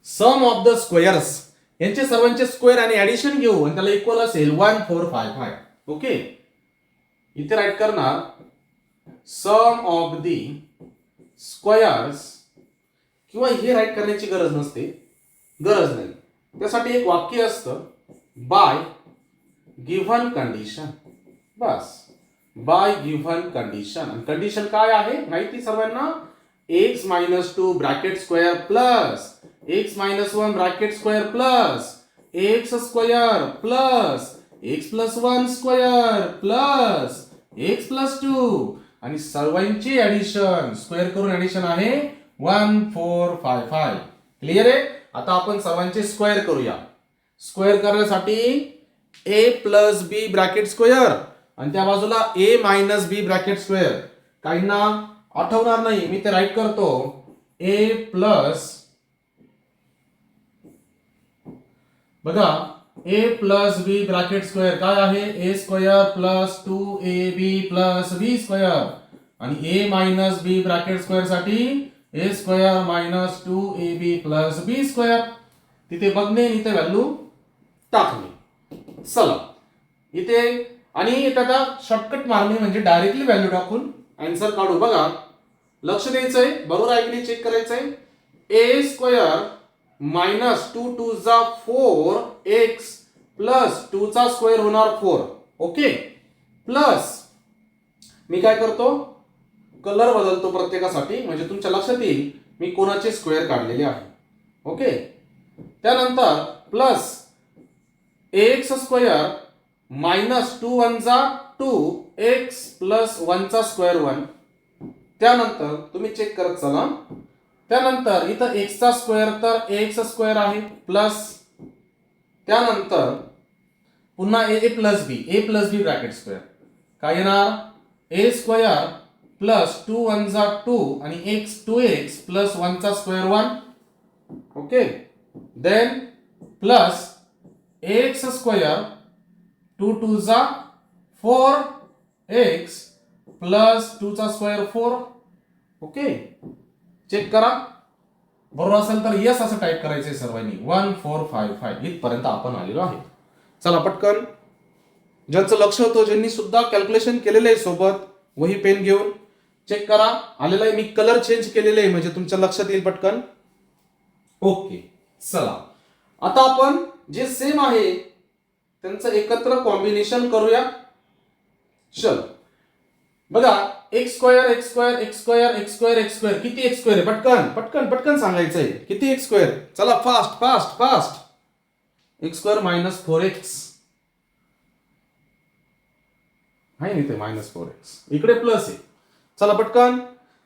[SPEAKER 1] सम ऑफ द स्क्वेअर्स यांचे सर्वांचे स्क्वेअर आणि ऍडिशन घेऊ आणि त्याला इक्वल असेल 1455. ओके इथे राईट करणार सम ऑफ द स्क्वेअर्स, किंवा हे राईट करण्याची गरज नसते, गरज नाही. त्यासाठी एक वाक्य असतं बाय गिव्हन कंडिशन. बस बाय गिव्हन कंडिशन. आणि कंडिशन काय आहे माहिती सर्वांना? X minus 2 bracket square plus x minus 1 bracket square plus x square plus x plus 1 square plus x plus 2 आणि सर्वांची ऍडिशन स्क्वेअर करून ऍडिशन आहे 1455. क्लिअर आहे? आता आपण सर्वांचे स्क्वेअर करूया. स्क्वेअर करण्यासाठी ए प्लस बी ब्रॅकेट स्क्वेअर आणि त्या बाजूला ए मायनस बी ब्रॅकेट स्क्वेअर. काहींना आठवणार नाही, मी ते राईट करतो. ए प्लस बघा ए प्लस बी ब्रॅकेट स्क्वेअर काय आहे? ए स्क्वेअर प्लस 2ab प्लस बी स्क्वेअर आणि ए मायनस बी ब्रॅकेट स्क्वेअर साठी ए स्क्वेअर मायनस 2ab प्लस बी स्क्वेअर. तिथे बघणे इथे व्हॅल्यू टाकणे. चला इथे आणि त्याचा शॉर्टकट मारणे म्हणजे डायरेक्टली व्हॅल्यू टाकून आन्सर काढू. बघा लक्ष द्यायचंय, बरोबर आहे की चेक करायचंय. ए स्क्वेअर मायनस 2 2 जा 4 एक्स प्लस 2 चा स्क्वेअर होणार 4. ओके प्लस मी काय करतो कलर बदलतो प्रत्येकासाठी म्हणजे तुमच्या लक्षात येईल मी कोणाचे स्क्वेअर काढलेले आहे. ओके त्यानंतर प्लस एक्स स्क्वेअर मायनस 2 1 जा 2 एक्स प्लस 1 चा स्क्वेअर 1. त्यानंतर तुम्ही चेक करत चला. त्यानंतर इथं एक्स चा स्क्वेअर तर एक्स स्क्वेअर आहे प्लस त्यानंतर पुन्हा ए प्लस बी ब्रॅकेट स्क्वेअर काय येणार? ए स्क्वेअर प्लस 2 1 जा 2 आणि एक्स 2x प्लस 1 चा square 1. Okay then plus x square 2 2 जा 4x प्लस 2 चा स्क्वेअर 4. ओके चेक करा. बरोबर असेल तर यस असं टाईप करायचंय सर्वांनी. 1455 इथपर्यंत आपण आलेलो आहे. चला पटकन ज्यांचं लक्ष होतं ज्यांनी सुद्धा कॅल्क्युलेशन केलेलं आहे सोबत वही पेन घेऊन चेक करा. आलेलं आहे. मी कलर चेंज केलेले आहे म्हणजे तुमच्या लक्षात येईल पटकन. ओके चला आता आपण जे सेम आहे त्यांचं एकत्र कॉम्बिनेशन करूया. चल बघा x square x square x square x square x square किती एक्स स्क्वेअर आहे? पटकन पटकन पटकन सांगायचंय किती एक्स स्क्वेअर. चला fast fast fast. X square minus 4x आहे ना इथे मायनस 4x इकडे प्लस आहे. चला पटकन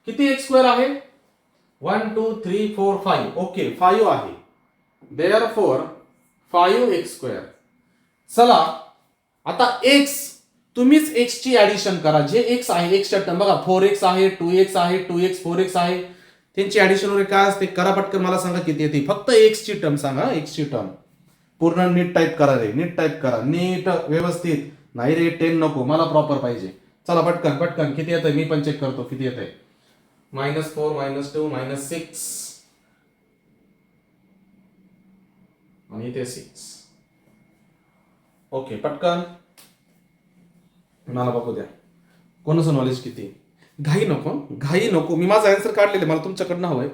[SPEAKER 1] किती एक्स स्क्वेअर आहे? 1 2 3 4 5. ओके 5 आहे. Therefore 5x square. चला आता x तुम्हीच x ची ऍडिशन करा. जे x आहे x च्या टर्म बघा 4x आहे 2x आहे 2x 4x आहे त्यांची ऍडिशन वगैरे काय असते करा पटकन. मला सांगा किती येते. फक्त x ची टर्म सांगा. x ची टर्म पूर्ण नीट टाईप करा रे. नीट टाईप करा नीट व्यवस्थित. नाही रे 10 नको मला प्रॉपर पाहिजे. चला पटकन पटकन किती येतंय मी पण चेक करतो किती येतंय. -4 -2 -6 आणि इथे 6. ओके पटकन मला बघू द्या कोणाचं नॉलेज किती. घाई नको मी माझा आन्सर काढलेले मला तुमच्याकडनं हवंय.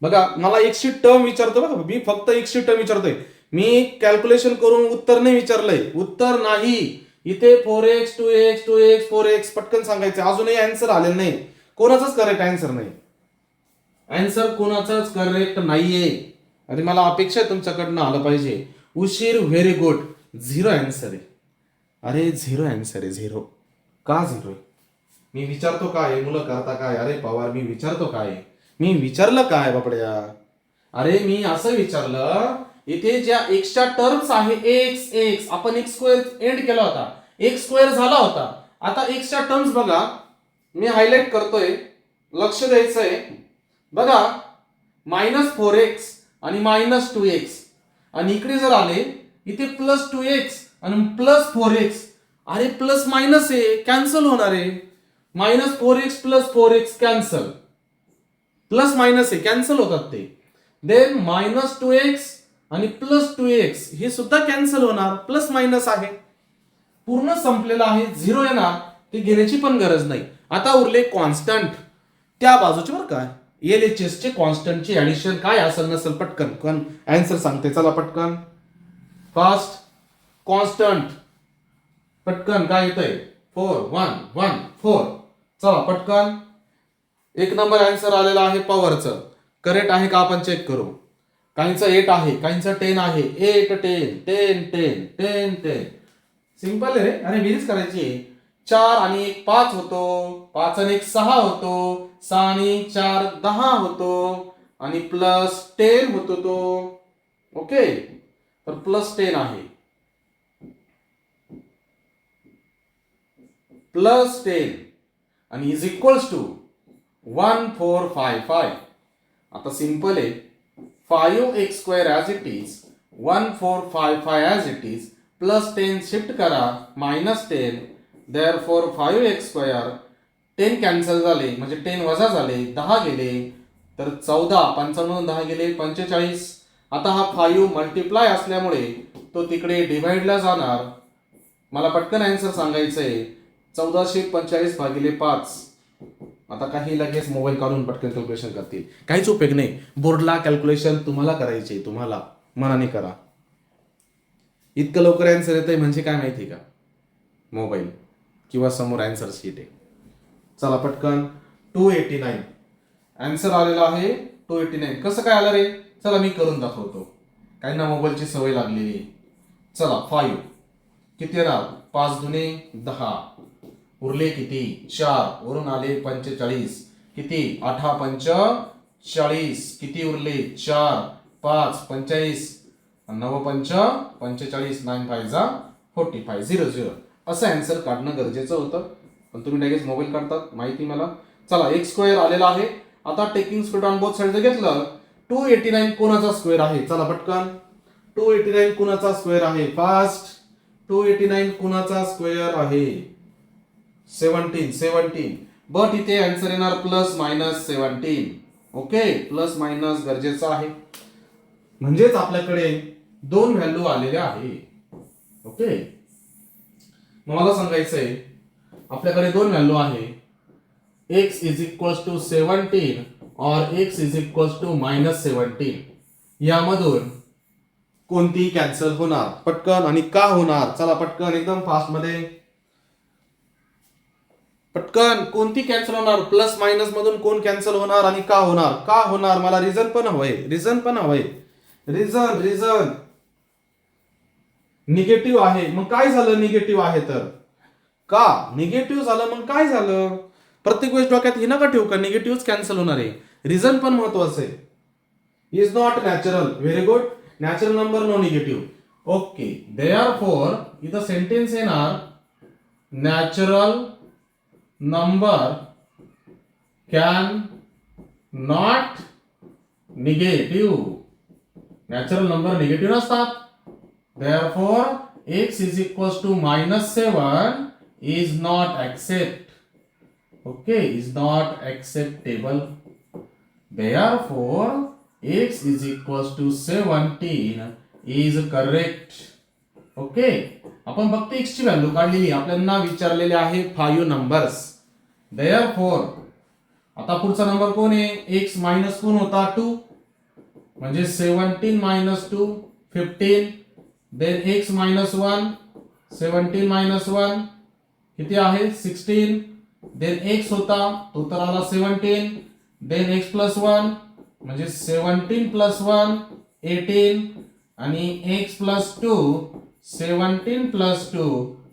[SPEAKER 1] बघा मला x ची टर्म विचारतो बघा मी फक्त x ची टर्म विचारतोय. मी कॅल्क्युलेशन करून उत्तर नाही विचारलंय. उत्तर नाही इथे 4x 2x 2x 4x पटकन सांगायचं. अजूनही आन्सर आलेलं नाही. कोणाचाच करेक्ट आन्सर नाही. आन्सर कोणाचाच करेक्ट नाहीये आणि मला अपेक्षा आहे तुमच्याकडनं आलं पाहिजे. उशीर व्हेरी गुड. 0 आन्सर आहे. अरे 0 आन्सर आहे. 0 का 0 आहे? मी विचारतो काय मुलं करता काय? अरे पवार मी विचारतो काय? मी विचारलं काय बापड्या? अरे मी असं विचारलं इथे ज्या एक्सच्या टर्म्स आहे एक्स एक्स, आपण एक्स स्क्वेअर एंड केला होता, एक्स स्क्वेअर झाला होता. आता एक्सच्या टर्म्स बघा, मी हायलाइट करतोय, लक्ष द्यायचं आहे. बघा -4x आणि -2x, आणि इकडे जर आले इथे +2x आणि +4x. अरे प्लस मायनस आहे, कॅन्सल होणार आहे. -4x + 4x cancel, plus minus आहे, कॅन्सल होतात ते. देन -2x आणि +2x हे सुद्धा कॅन्सल होणार, प्लस मायनस आहे, पूर्ण संपलेला आहे, 0 येणार, ते घेण्याची पण गरज नाही. आता उरले कॉन्स्टंट त्या बाजूचे बरं का. LHS चे कॉन्स्टंटची ऍडिशन काय असेल नसेल पटकन आन्सर सांगते. चला पटकन, फास्ट कॉन्स्टंट, पटकन काय येतंय, 4 1 1 4. चला पटकन, एक नंबर आन्सर आलेला आहे पॉवरचं. करेक्ट आहे का आपण चेक करू. काहींचं 8 आहे, काहींचं 10 आहे. 8 10 10 10 10 10. सिंपल आहे रे. अरे बेरीज करायची. 4 आणि 1 5 होतो, 5 आणि 1 6 होतो, 6 आणि 4 10 होतो, आणि +10 होतो तो. ओके, तर +10 आहे, +10 आणि इज इक्वल्स टू 1455. आता सिंपल आहे, 5x² as it is, 1455 as it is, +10 shift करा, -10, देअरफॉर 5x², 10 कॅन्सल झाले म्हणजे 10 वजा झाले, 10 गेले तर 14, 55 10 गेले 45. आता हा 5 मल्टिप्लाय असल्यामुळे तो तिकडे डिवाइडला जाणार. मला पटकन आन्सर सांगायचंय, 1445 भागिले 5. आता काही लगेच मोबाईल काढून पटकन कॅल्क्युलेशन करतील, काहीच उपयोग नाही. बोर्डला कॅल्क्युलेशन तुम्हाला करायचे, तुम्हाला मनाने करा. इतकं लवकर आन्सर येतंय म्हणजे काय माहिती का, मोबाईल किंवा समोर आन्सर शीट आहे. चला पटकन, 289 आन्सर आलेला आहे. 289 कसं काय आलं रे, चला मी करून दाखवतो. काहींना मोबाईलची सवय लागलेली आहे. चला 5 किती येणार, 5 दुने 10, उरले किती 4, वरून आले 45, किती 8 पंच 40, किती उरले 4 5 45, 9 पंच 45, 9 5 जा 45, 0 0. असं आन्सर काढणं गरजेचं होतं, पण तुम्ही लगेच मोबाईल काढतात, माहिती मला. चला x² आलेला आहे. आता taking square on both side घेतलं, 289 कोणाचा स्क्वेअर आहे. चला पटकन, 289 कोणाचा स्क्वेअर आहे, फास्ट. 289 कोणाचा स्क्वेअर आहे, 17. बट इथे आन्सर येणार +-17. ओके, प्लस मायनस गरजेचं आहे, म्हणजेच आपल्याकडे 2 व्हॅल्यू आलेल्या आहे. ओके, मग मला सांगायचंय आपल्याकडे 2 व्हॅल्यू आहे, x इज इक्वल्स टू 17 और x इज इक्वल्स टू -17. यामधून कोणती कॅन्सल होणार पटकन, आणि का होणार. चला पटकन, एकदम फास्ट मध्ये पटकन, कोणती कॅन्सल होणार, प्लस मायनस मधून कोण कॅन्सल होणार आणि का होणार. का होणार मला रिझन पण हवंय, रिझन निगेटिव्ह आहे. मग काय झालं, निगेटिव्ह आहे तर का, निगेटिव्ह झालं मग काय झालं. प्रत्येक वेळेस डोक्यात हे नका ठेवू का निगेटिव्ह कॅन्सल होणार आहे. रिझन पण महत्वाचं आहे. Is not natural, very good. Natural number no negative. Okay, therefore इथं सेंटेन्स येणार, natural number can not negative. Natural number negative नसतात. Therefore, x is equals to -7 is not accept. Okay, is not acceptable. Therefore, x is equals to 17 is correct. Okay, आपण फक्त x ची value काढलेली, आपल्याला विचारलेले आहे 5 numbers. Therefore, आता पुढचा नंबर कोण आहे, x मायनस कोण होता 2, म्हणजे 17 - 2 15. देन x -1, 17 - 1 किती आहे 16. देन x होता तो तर आला 17. देन x + 1 म्हणजे 17 + 1 18, आणि x + 2 17 + 2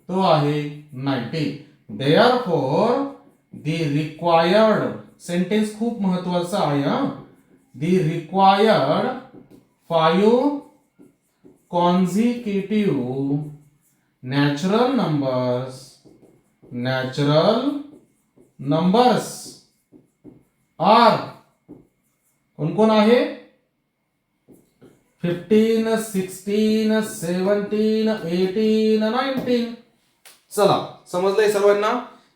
[SPEAKER 1] तो आहे 19. देअरफॉर द रिक्वायर्ड, सेंटेन्स खूप महत्वाचा आहे हा, the required 5 consecutive natural numbers are कोण कोण आहे 15, 16, 17, 18, 19. चला समजलंय सर्वांना.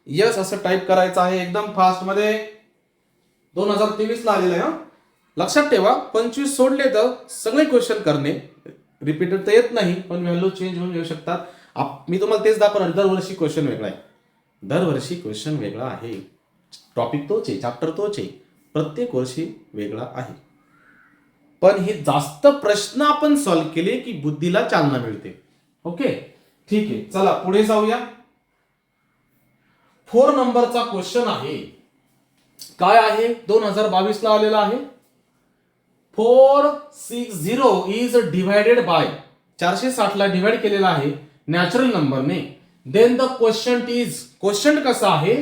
[SPEAKER 1] यस असं टाईप करायचं आहे एकदम फास्ट मध्ये. 2023 ला आलेलं आहे हा. लक्षात ठेवा 25 सोडले तर सगळे क्वेश्चन करणे रिपीटेड तर येत नाही पण व्हॅल्यू चेंज होऊन येऊ शकतात. मी तुम्हाला तेच दाखवणार. दरवर्षी क्वेश्चन वेगळा आहे. दरवर्षी क्वेश्चन वेगळा आहे. टॉपिक तोच आहे, चॅप्टर तोच आहे, प्रत्येक वर्षी वेगळा आहे. पण हे जास्त प्रश्न आपण सॉल्व्ह केले की बुद्धीला चालना मिळते. ओके ठीक आहे. चला पुढे जाऊया. 4 नंबरचा क्वेश्चन आहे. काय आहे 2022 ला आलेला आहे. 460 इज डिवायडेड बाय 460 ला डिवाइड केलेला आहे नॅचरल नंबरने. Then the question is, question कसा आहे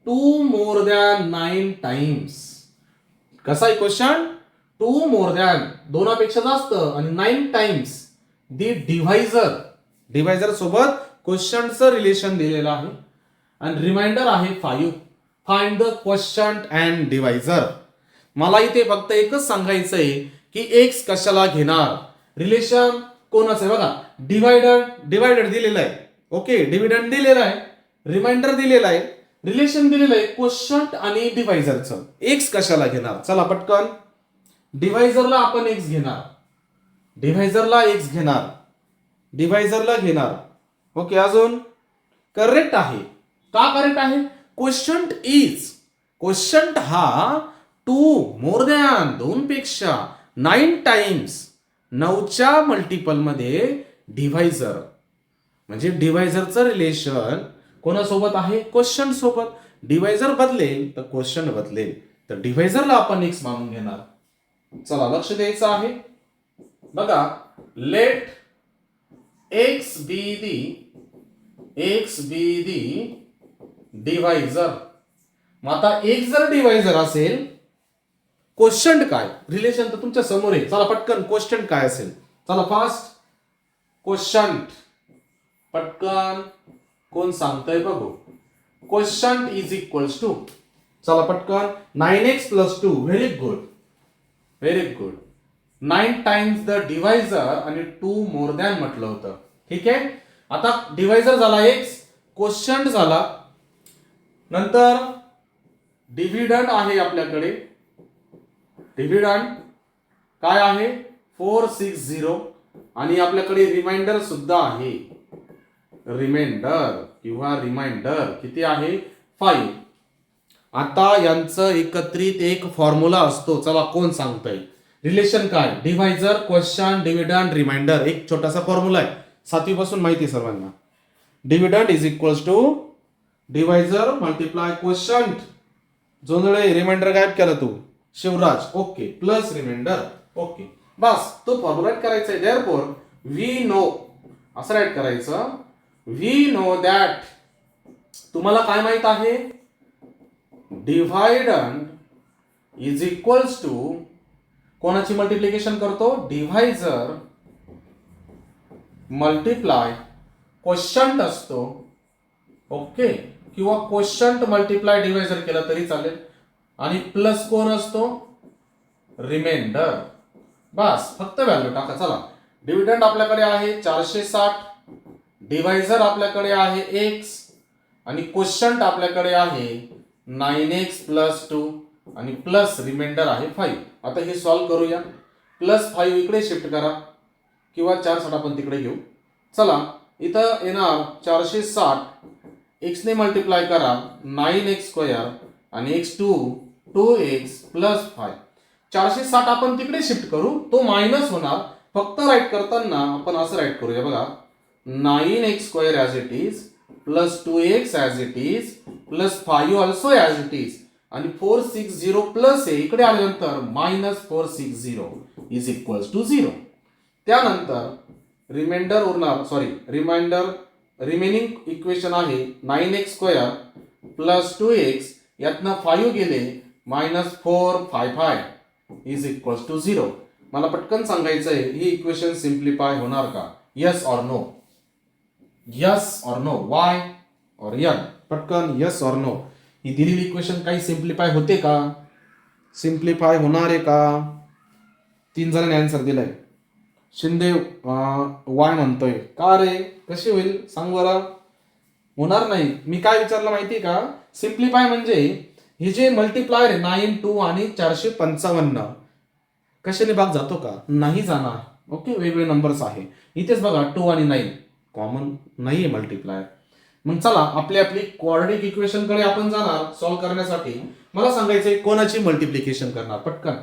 [SPEAKER 1] 2 मोर दॅन 9 टाइम्स. कसा आहे क्वेश्चन 2 मोर दॅन दोनापेक्षा जास्त आणि 9 टाइम्स दी डिव्हायझर सोबत क्वेश्चनचं रिलेशन दिलेलं आहे आणि रिमाइंडर आहे 5. Find the question and divisor. मला इथे फक्त एकच सांगायचंय की एक्स कशाला घेणार. रिलेशन कोणाचं आहे बघा. डिवायडेड दिलेलं आहे. ओके डिव्हिडंड दिलेला आहे, रिमाइंडर दिलेला आहे, रिलेशन दिलेलं आहे क्वेश्चन आणि डिव्हायझरचं. एक्स कशाला घेणार. चला पटकन. डिव्हायझरला आपण एक्स घेणार. डिव्हायझरला घेणार. ओके अजून करेक्ट आहे. का करेक्ट आहे. क्वेश्चन हा 2 मोर दॅन 2 पेक्षा 9 टाइम्स 9च्या मल्टिपल मध्ये डिव्हायझर म्हणजे डिव्हायझरचं रिलेशन कोणासोबत आहे क्वेश्चन सोबत. डिव्हायझर बदलेल तर क्वेश्चन बदलेल. तर डिव्हायझरला आपण एक्स मानून घेणार. चला लक्ष द्यायचं आहे बघा. Let x be the divisor. मग आता एक्स जर डिव्हायझर असेल क्वेश्चन काय रिलेशन तर तुमच्या समोर आहे. चला पटकन क्वेश्चन काय असेल. चला फास्ट. क्वेश्चन पटकन कोण सांगतंय बघू. Question is equals to. चला पटकन 9x + 2. Very good 9 times the divisor आणि 2 मोर दॅन म्हटलं होतं. ठीक आहे. आता डिव्हायझर झाला x, क्वेश्चन झाला. नंतर डिव्हिडंड आहे आपल्याकडे. डिव्हिडंड काय आहे 460 आणि आपल्याकडे रिमाइंडर सुद्धा आहे. रिमाइंडर किती आहे 5. आता यांचं एकत्रित एक फॉर्म्युला असतो. चला कोण सांगतंय. रिलेशन काय डिव्हायझर क्वेश्चन डिव्हिडंड रिमाइंडर. एक छोटासा फॉर्म्युला आहे 7वी पासून माहिती आहे सर्वांना. Dividend is equals to divisor multiply question. Jondhale remainder गायब केला तू Shivraj. Okay plus remainder. Okay बस तो फॉर्म्युला करायचा आहे. देअरफॉर वी नो असं राईट करायचं. वी नो दॅट तुम्हाला काय माहित आहे डिव्हायडंड इज इक्वल्स टू कोणाची मल्टिप्लिकेशन करतो डिव्हायझर मल्टिप्लाय क्वेश्चन असतो. ओके किंवा क्वेश्चन मल्टिप्लाय डिव्हायझर केलं तरी चालेल आणि प्लस कोण असतो रिमाइंडर. बस फक्त व्हॅल्यू टाका. चला डिव्हिडंड आपल्याकडे आहे 460, डिव्हायझर आपल्याकडे आहे x आणि क्वेश्चन आपल्याकडे आहे 9x + 2 आणि प्लस रिमाइंडर आहे 5. आता हे सॉल्व्ह करूया. +5 इकडे शिफ्ट करा किंवा 460 आपण तिकडे घेऊ. चला इथं येणार 460 x ने मल्टिप्लाय करा 9x² आणि x2 2x + 5. 460 आपण तिकडे शिफ्ट करू तो मायनस होणार. फक्त राईट करताना आपण असं राईट करूया बघा 9x² as it is + 2x as it is + 5 also as it is आणि 460 प्लस आहे इकडे आल्यानंतर -460 इज इक्वल्स टू 0. त्यानंतर रिमाइंडर उरणार रिमेनिंग इक्वेशन आहे 9x² + 2x यातनं 5 गेले -455 इज इक्वल्स टू 0. मला पटकन सांगायचं आहे, ही इक्वेशन सिम्प्लिफाय होणार का? Yes or no? Yes or no, वाय और यन? पटकन यस और नो. ही दिलेली इक्वेशन काही सिम्प्लिफाय होते का? सिम्प्लिफाय होणार आहे का? 3 जणांनी आन्सर दिलाय. शिंदे वाय म्हणतोय. का रे, कशी होईल सांग बरं? होणार नाही. मी काय विचारलं माहिती का? सिम्प्लिफाय म्हणजे हे जे मल्टिप्लायर आहे 9, 2 आणि 455 कशाने भाग जातो का? नाही जाणार. ओके, वेगवेगळे नंबर्स आहे. इथेच बघा 2 आणि 9 कॉमन नाहीये मल्टिप्लायर. मग चला आपली क्वाड्रॅटिक इक्वेशन कडे आपण जाणार सॉल्व्ह करण्यासाठी. मला सांगायचंय कोणाची मल्टिप्लिकेशन करणार? पटकन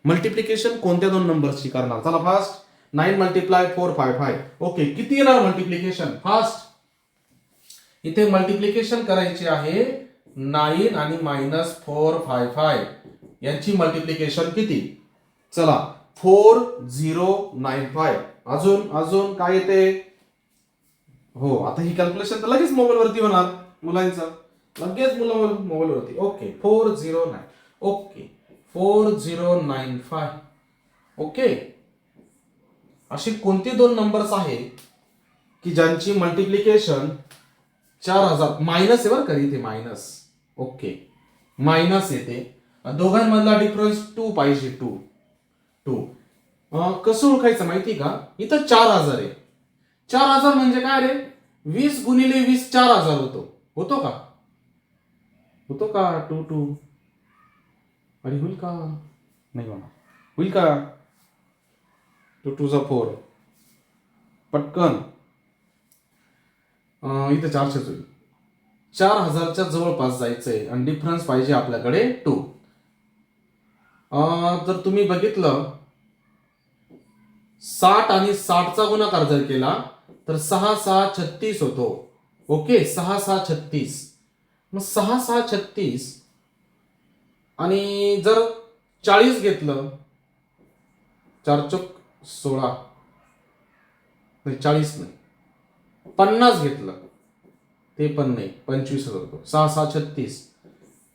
[SPEAKER 1] मल्टिप्लिकेशन कोणत्या दोन नंबर्सची करणार? चला फास्ट. 9 मल्टिप्लाय 455. ओके, किती येणार मल्टिप्लिकेशन? फास्ट. इथे मल्टिप्लिकेशन करायची आहे 9 आणि -455 यांची मल्टिप्लिकेशन किती? चला 4095. अजून काय येते? हो, आता ही कॅल्क्युलेशन तर लगेच मोबाईल वरती होणार मुलांचं, लगेच मोबाईल वरती. ओके 409. ओके 4095. ओके, अशी कोणती दोन नंबर्स आहे की ज्यांची मल्टिप्लिकेशन 4000 मायनस आहे बरं का, इथे मायनस. ओके, मायनस येते. दोघांमधला डिफरन्स 2 पाहिजे. 2 कसं ओळखायचं माहिती का? इथं 4000 आहे. 4000 म्हणजे काय रे? 20 गुणिले 20 4000 होतो का? होतो का? 2 अरे होईल का? नाही होणार. होईल का? 2 2 4. पटकन इथे 400 होईल. 4000च्या जवळपास जायचंय आणि डिफरन्स पाहिजे आपल्याकडे 2. जर तुम्ही बघितलं 60 आणि 60चा गुणाकार जर केला तर 6 6 36 होतो. ओके, 6 6 36. मग 6 6 36 आणि जर 40 घेतलं, 4 चौक 16 नाही, 40 नाही, 50 घेतलं ते पण नाही, 25 होतो. 6 6 36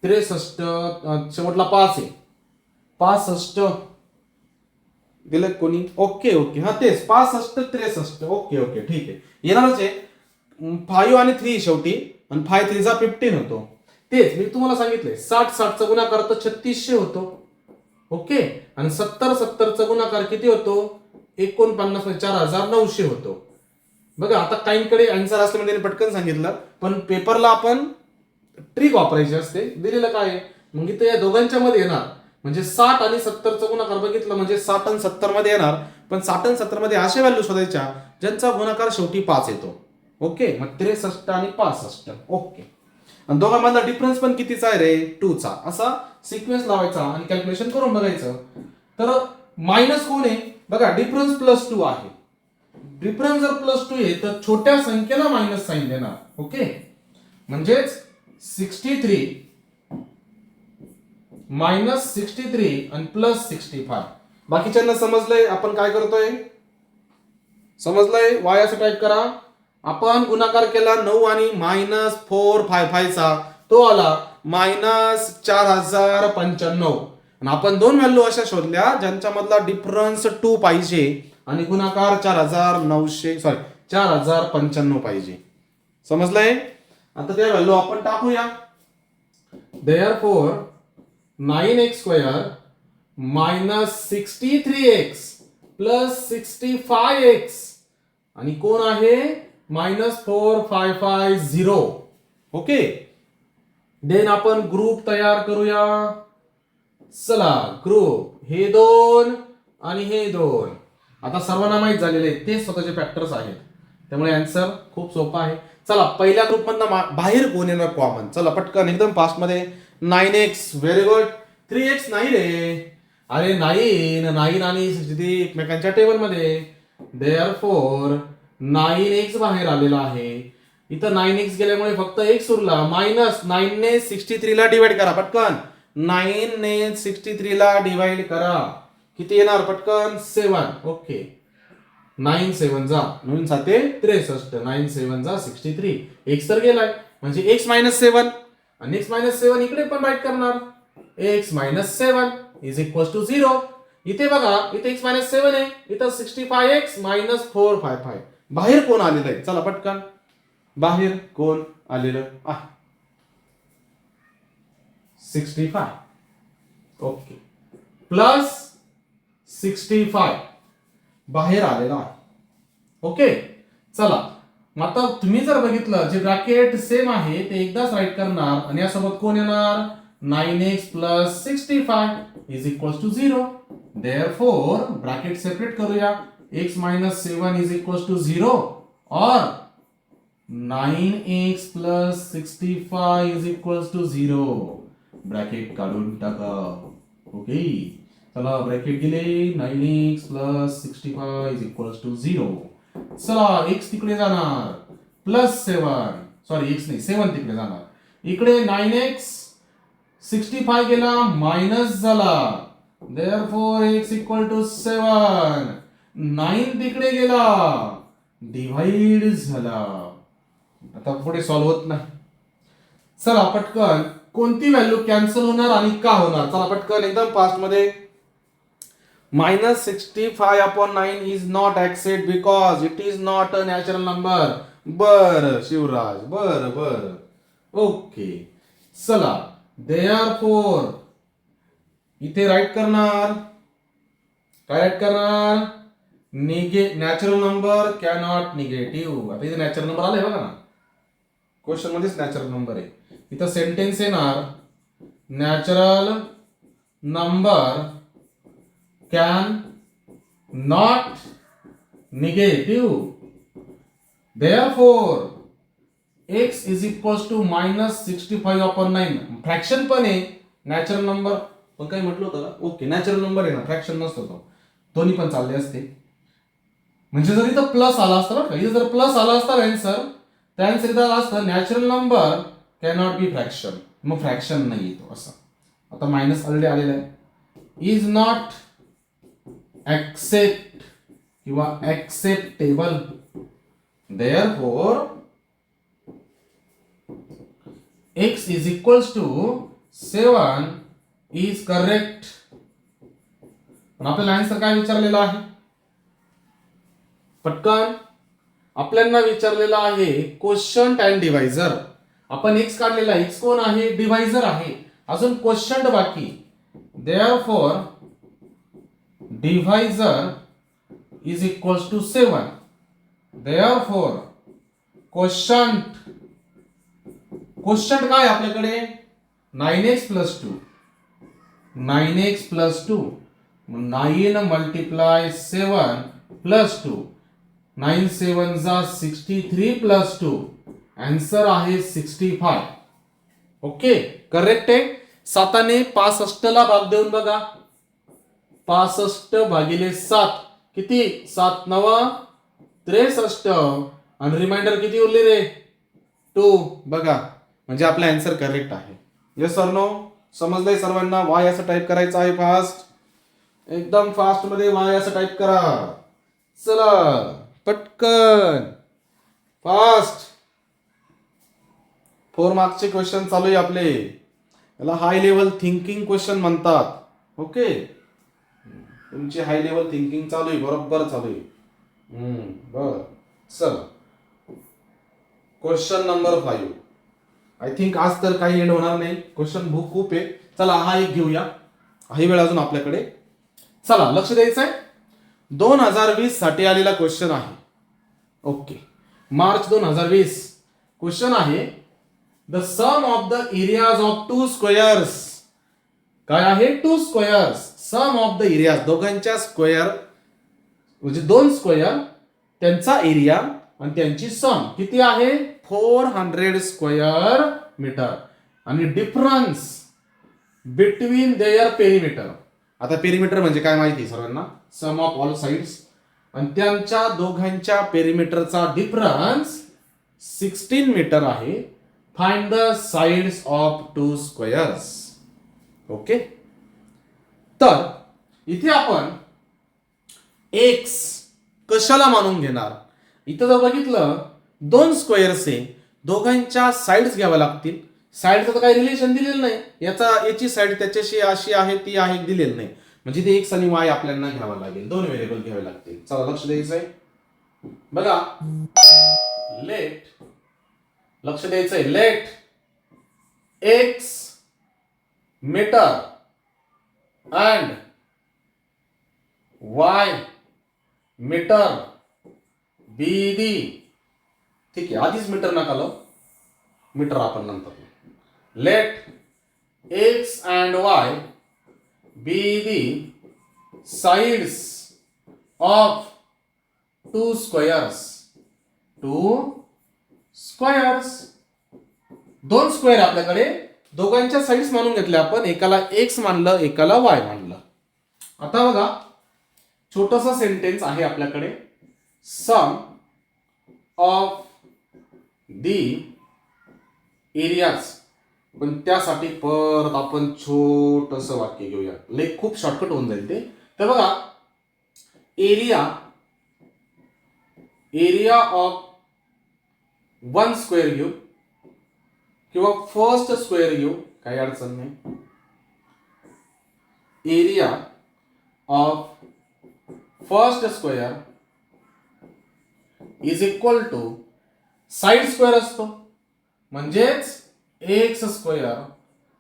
[SPEAKER 1] 63 शेवटला 5 आहे. 65 दिलं कोणी? ओके हा तेच 65 63. ओके ठीक आहे, येणारच आहे. 5 आणि 3 शेवटी, आणि 5 3 जा 15 होतो. तेच मी तुम्हाला सांगितलंय. 60 60चा गुणाकार तर 3600 होतो. ओके, आणि 70 70चा गुणाकार किती होतो? 49 4900 होतो. बघा, आता काहींकडे आन्सर असल्यामुळे त्याने पटकन सांगितलं, पण पेपरला आपण ट्रिक वापरायची असते. दिलेलं काय आहे? मग इथे या दोघांच्या मध्ये येणार म्हणजे 60 आणि 70चा गुणाकार बघितलं म्हणजे 60 आणि 70 मध्ये येणार. पण 60 आणि 70 मध्ये अशा व्हॅल्यू शोधायच्या ज्यांचा गुणाकार शेवटी 5 येतो. ओके, मग 63 आणि 65. ओके, आणि दोघांमधला डिफरन्स पण कितीचा आहे रे? 2 चा. असा सिक्वेन्स लावायचा आणि कॅल्क्युलेशन करून बघायचं. तर मायनस कोण आहे? बघा, डिफरन्स +2 आहे. डिफरन्स जर +2 आहे तर छोट्या संख्येला मायनस साइन देणार. ओके, म्हणजेच 63 -63 आणि +65. बाकीच्यांना समजलंय आपण काय करतोय? समजलंय? वाय असं टाईप करा. आपण गुणाकार केला 9 आणि -455 चा, तो आला -4095. आणि आपण दोन व्हॅल्यू अशा शोधल्या ज्यांच्या मधला डिफरन्स 2 पाहिजे आणि गुणाकार 4095 पाहिजे. समजलंय? आता त्या व्हॅल्यू आपण टाकूया. देअरफॉर 9x² -63x +65x आणि कोण आहे? -4550. ओके, देन आपण ग्रुप तयार करूया. चला, ग्रुप हे 2 आणि हे 2 आता सर्वांना माहित झालेले ते स्वतःचे फॅक्टर्स आहेत, त्यामुळे आन्सर खूप सोपा आहे. चला, पहिल्या ग्रुप मधनं बाहेर कोण येणार कॉमन? चला पटकन एकदम फास्ट मध्ये. 9x, very good. 3x नाही रे. अरे 9 आणि 63 एकमेकांच्या टेबल मध्ये. देअरफॉर 9x बाहेर आलेला आहे. इथं 9x गेल्यामुळे फक्त x उरला. मायनस 9 ने 63 ला डिवाइड करा पटकन. 9 ने 63 ला डिवाइड करा. किती येणार पटकन? 7. ओके, 9 7 जा 9 7 63. 9 7 जा 63. x तर गेलाय म्हणजे x -7 आणि x -7 इकडे पण राईट करणार. x -7 is equal to 0. इथे बघा, इथे x मायनस 7 आहे, इथं 65x मायनस 455. बाहेर कोण आलेलं आहे? चला पटकन, बाहेर कोण आलेलं आहे? 65. ओके, प्लस 65 बाहेर आलेला आहे. ओके, चला मग आता तुम्ही जर बघितलं, जे ब्रॅकेट सेम आहे ते एकदाच राईट करणार आणि यासोबत कोण येणार? 9x plus 65 is equals to 0. Therefore bracket separate करूया. x minus 7 is equals to 0 or 9x plus 65 is equals to 0. Bracket काढून टाका. ओके, चला ब्रॅकेट गेले. 9x plus 65 is equals to 0. चला x तिकडे जाणार, प्लस 7, सॉरी x नाही 7 तिकडे जाणार. इकडे 9x 65 गेला, मायनस झाला. Therefore x equal to 7. 9 तिकडे गेला, डिवाइड झाला. आता पुढे सॉल्व्ह होत नाही. चला पटकन, कोणती व्हॅल्यू कॅन्सल होणार आणि का होणार? चला पटकन एकदम फास्ट मध्ये. minus 65 upon 9 is not accept because it is not a natural number. बर शिवराज, बर ओके. चला therefore इथे राईट करणार, काय राईट करणार? Natural number cannot negative. आता इथे नॅचरल नंबर आलाय बघा ना, क्वेश्चन मध्येच नॅचरल नंबर आहे. इथं सेंटेन्स येणार, natural number can not negative. Therefore x is equals to minus 65 upon 9. Fraction पण आहे, नॅचरल नंबर पण काही म्हटलं होतं का? ओके, नॅचरल नंबर आहे ना, फ्रॅक्शन नसतो तो, दोन्ही पण चालले असते. म्हणजे जर इथं प्लस आला असता बरं का, इथं जर प्लस आला असता आन्सर, त्या आन्सर इथं आला असता natural number cannot be fraction. मग फ्रॅक्शन नाही येतो असं. आता मायनस ऑलरेडी आलेलं आहे. इज नॉट accept किंवा acceptable. Therefore x is equals to 7 is correct. पण आपल्याला आन्सर काय विचारलेला आहे? पटकन आपल्याला विचारलेला आहे क्वोशंट अँड डिवायझर. आपण x काढलेला, x कोण आहे? डिवायझर आहे. अजून क्वोशंट बाकी. Therefore divisor is equals to 7. Therefore quotient काय आपल्याकडे? 9x plus 2. 9x plus 2. 9 multiply 7 plus 2. 9 7 जा 63 plus 2. आन्सर आहे 65. ओके, करेक्ट आहे. 7 ने 65 ला भाग देऊन बघा. 65 भागिले 7 किती? 7 9 63 आणि रिमाइंडर किती उरले रे? 2. बघा, म्हणजे आपला आन्सर करेक्ट आहे. येस और नो? समजलंय सर्वांना? वाय असं टाइप करायचं आहे फास्ट, एकदम फास्ट मध्ये वाय असं टाइप करा. चला पटकन फास्ट. 4 मार्क्सचे क्वेश्चन चालू आहे आपले. याला हाय लेवल थिंकिंग क्वेश्चन म्हणतात. ओके, तुमची हाय लेवल थिंकिंग चालू आहे, बरोबर चालू आहे. बर, चला क्वेश्चन नंबर 5. आय थिंक आज तर काही एंड होणार नाही, क्वेश्चन बुक खूप आहे. चला हा एक घेऊया, काही वेळ अजून आपल्याकडे. चला लक्ष द्यायचं आहे. 2020 साठी आलेला क्वेश्चन आहे. ओके, मार्च 2020 क्वेश्चन आहे. The sum of the areas of 2 squares. काय आहे? 2 squares. Sum of the areas, दोघांच्या स्क्वेअर म्हणजे 2 स्क्वेअर, त्यांचा एरिया आणि त्यांची सम किती आहे? 400 स्क्वेअर मीटर. आणि डिफरन्स बिटवीन देअर पेरिमीटर. आता पेरिमीटर म्हणजे काय माहिती सर्वांना? सम ऑफ ऑल साइड्स. आणि त्यांच्या दोघांच्या पेरिमीटरचा डिफरन्स 16 मीटर आहे. Find the sides of 2 squares. Okay, तर इथे आपण x कशाला मानून घेणार? इथं जर बघितलं 2 स्क्वेअर्स आहे, दोघांच्या साइड्स घ्याव्या लागतील. साइडचं तर काही रिलेशन दिलेलं नाही, याची साइड त्याच्याशी अशी आहे ती आहे दिलेलं नाही. म्हणजे ते एक्स आणि वाय आपल्याला घ्यावा लागेल, दोन व्हेरिएबल घ्यावे लागतील. चला लक्ष द्यायचंय बघा. लेट, लक्ष द्यायचंय, let x metre and y metre be the. ठीक आहे, आधीच मीटर नका लो, मीटर आपण नंतर. Let x and y be the sides of two squares. दोन स्क्वेअर आपल्याकडे, दोघांच्या साइड्स मानून घेतल्या आपण, एकाला एक्स मानलं, एकाला वाय मानलं. आता बघा, छोटसा सेंटेन्स आहे आपल्याकडे. सम ऑफ दी एरियाज. पण त्यासाठी परत आपण छोटस वाक्य घेऊया, लेख खूप शॉर्टकट होऊन जाईल ते. तर बघा, एरिया ऑफ वन स्क्वेअर घेऊ किंवा फर्स्ट स्क्वेअर घेऊ, काही अडचण नाही. Area of first square is equal to side square असतो, म्हणजेच एक्स स्क्वेअर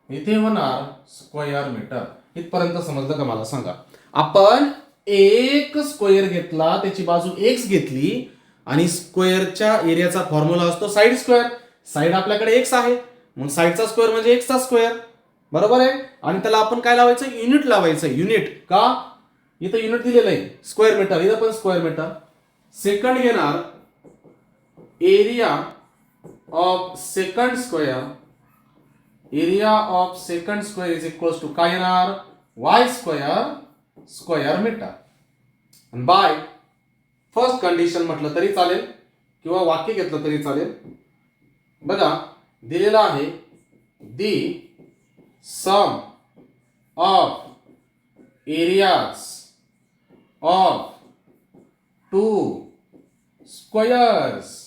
[SPEAKER 1] इथे होणार स्क्वेअर मीटर. इथपर्यंत समजलं का मला सांगा. आपण एक स्क्वेअर घेतला, त्याची बाजू एक्स घेतली, आणि स्क्वेअरच्या एरियाचा फॉर्म्युला असतो साइड स्क्वेअर. साइड आपल्याकडे एक्स आहे, मग साइडचा स्क्वेअर म्हणजे एक्सचा स्क्वेअर, बरोबर आहे. आणि त्याला आपण काय लावायचं, युनिट लावायचं. युनिट का, इथं युनिट दिलेलं आहे स्क्वेअर मीटर, इथं पण स्क्वेअर मीटर. सेकंड घेणार area of second square. Area of second square is equal to काय येणार, y square square metre. By first condition म्हटलं तरी चालेल किंवा वाक्य घेतलं तरी चालेल. बघा, दिलेलं आहे the sum of areas of two squares,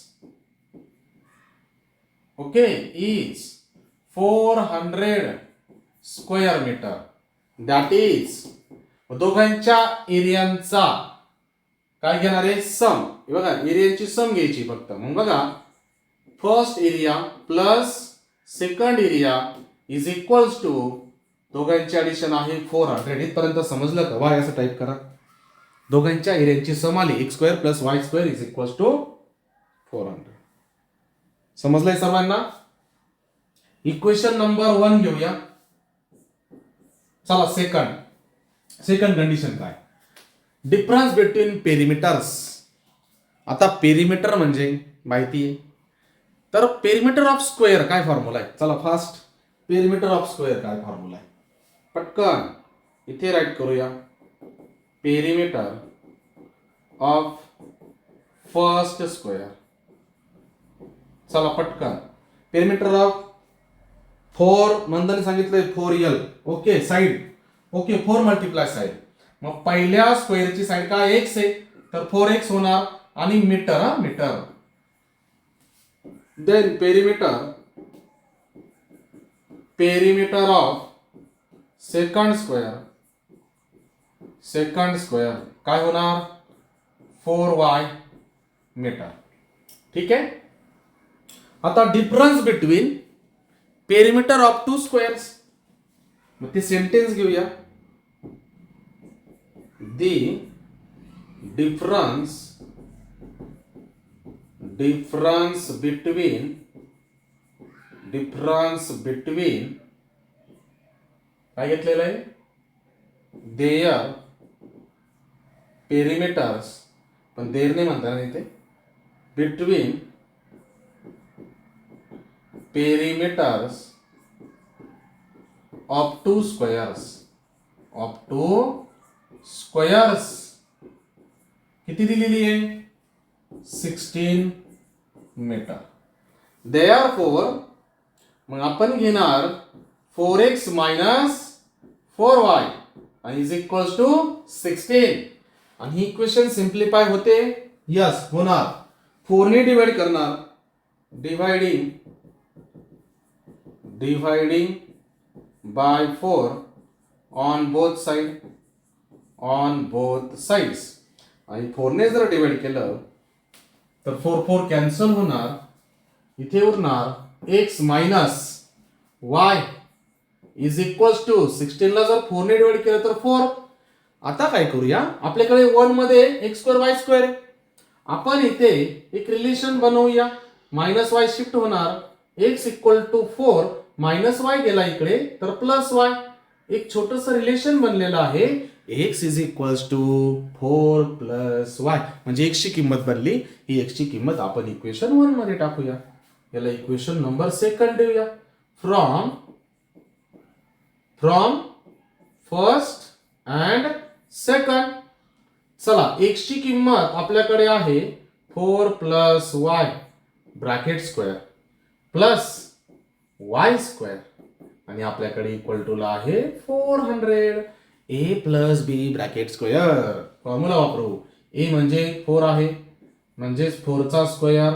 [SPEAKER 1] okay, is 400 square metre. That is, दोघांच्या एरियांचा काय घेणार आहे, सम. बघा, एरियाची सम घ्यायची फक्त. मग बघा, first area plus second area is equals to, दोघांची ऍडिशन आहे 400. इथपर्यंत समजलं का. वाय असं टाईप करा, दोघांच्या एरियांची सम आली x square plus y square is equals to 400. समजलंय सर्वांना. इक्वेशन नंबर 1 घेऊया. चला, सेकंड कंडिशन काय, डिफरन्स बिटवीन पेरिमीटर्स. आता पेरिमीटर म्हणजे माहिती आहे, तर पेरिमीटर ऑफ स्क्वेअर काय फॉर्म्युला आहे. चला फास्ट, पेरिमीटर ऑफ स्क्वेअर काय फॉर्म्युला आहे, पटकन इथे राईट करूया. Perimeter of first square. चला पटकन, पेरिमीटर ऑफ 4 मंदाने सांगितलंय 4L. Okay, side, okay, 4 multiply side. मग पहिल्या स्क्वेअरची साइड काय एक्स आहे, तर 4x होणार, आणि metre, metre. Then perimeter of second square काय होणार, 4y मीटर. ठीक आहे. आता difference between perimeter of two squares, मग ते सेंटेन्स घेऊया. दी डिफरन्स बिटवीन काय घेतलेलं आहे, देयर पेरिमीटर्स, पण देर नाही म्हणता इथे, between perimeters of two squares किती दिलेली आहे, 16 मीटर. देअरफॉर मग आपण घेणार 4x मायनस 4y आणि इज इक्वल्स टू 16. आणि ही इक्वेशन सिम्प्लिफाय होते, यस होणार. 4 ने डिवाइड करणार, dividing by 4 on both side. On both sides. आणि 4 जर डिवाइड केलं तर 4 कॅन्सल होणार. इथे उरणार x minus y is equals to 16 ला जर 4 ने डिवाइड केलं तर 4. आता काय करूया, आपल्याकडे 1 मध्ये x स्क्वेअर y स्क्वेअर आहे. आपण इथे एक रिलेशन बनवूया. मायनस y शिफ्ट होणार, x equal to 4 minus y गेला इकडे तर प्लस y. एक छोटस रिलेशन बनलेलं आहे. x is equals to 4 plus y म्हणजे x ची किंमत बनली. ही x ची किंमत आपण इक्वेशन 1 मध्ये टाकूया. याला इक्वेशन नंबर 2 देऊया. From first and second. चला, x ची किंमत आपल्याकडे आहे 4 plus y bracket square plus y square आणि आपल्याकडे इक्वल टू ला आहे 400 a plus b bracket square. Formula वापरू. a म्हणजे 4 आहे म्हणजे 4 चा square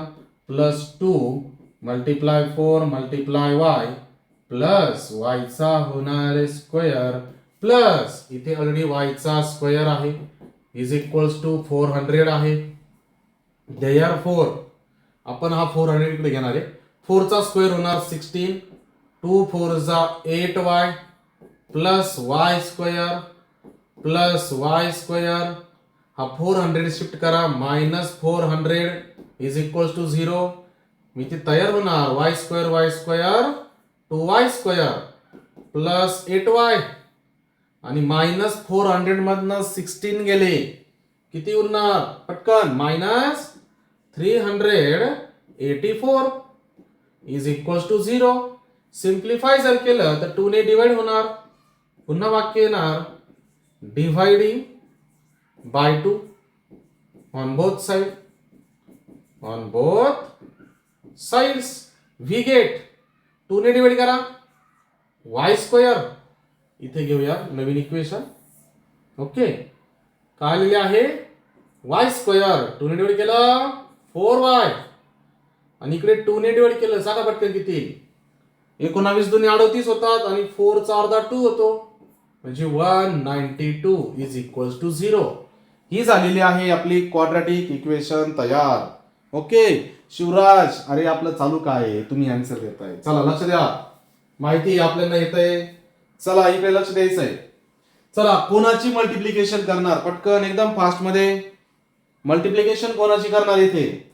[SPEAKER 1] plus 2 multiply 4 multiply y plus y चा होणार स्क्वेअर प्लस इथे ऑलरेडी y चा स्क्वेअर आहे इज इक्वल्स टू 400 आहे. देअरफॉर आपण हा 400 इकडे घेणार आहे. 4 चा स्क्वेअर होणार 16, 2 4 जा 8y plus y square plus y square. हा 400 शिफ्ट करा, मायनस 400 इज इक्वल्स टू 0. मी ते तयार होणार y square 2y square plus 8y आणि मायनस 400 मधनं 16 गेले, किती उरणार पटकन, minus 384 is equals to 0. Simplify जर केलं तर 2 ने डिवाइड होणार. पुन्हा वाक्य येणार dividing by 2 on both sides. We get 2 ने डिवाइड करा y स्क्वेअर. इथे घेऊया नवीन इक्वेशन. ओके, काय लिहिले आहे y स्क्वेअर 2 ने डिवाइड केलं 4y आणि इकडे 2 ने डिवाइड केलं सांगा पटकन किती. 19 दुनी 38 होतात आणि 4 चा अर्धा 2 होतो म्हणजे 192 इज इक्वल्स टू 0. ही झालेली आहे आपली क्वाड्रॅटिक इक्वेशन तयार. ओके शिवराज, अरे आपलं चालू काय आहे, तुम्ही आन्सर देताय. चला लक्ष द्या, माहिती आपल्याला येतंय. चला इकडे लक्ष द्यायचंय. चला, कोणाची मल्टिप्लिकेशन करणार पटकन एकदम फास्ट मध्ये. मल्टिप्लिकेशन कोणाची करणार इथे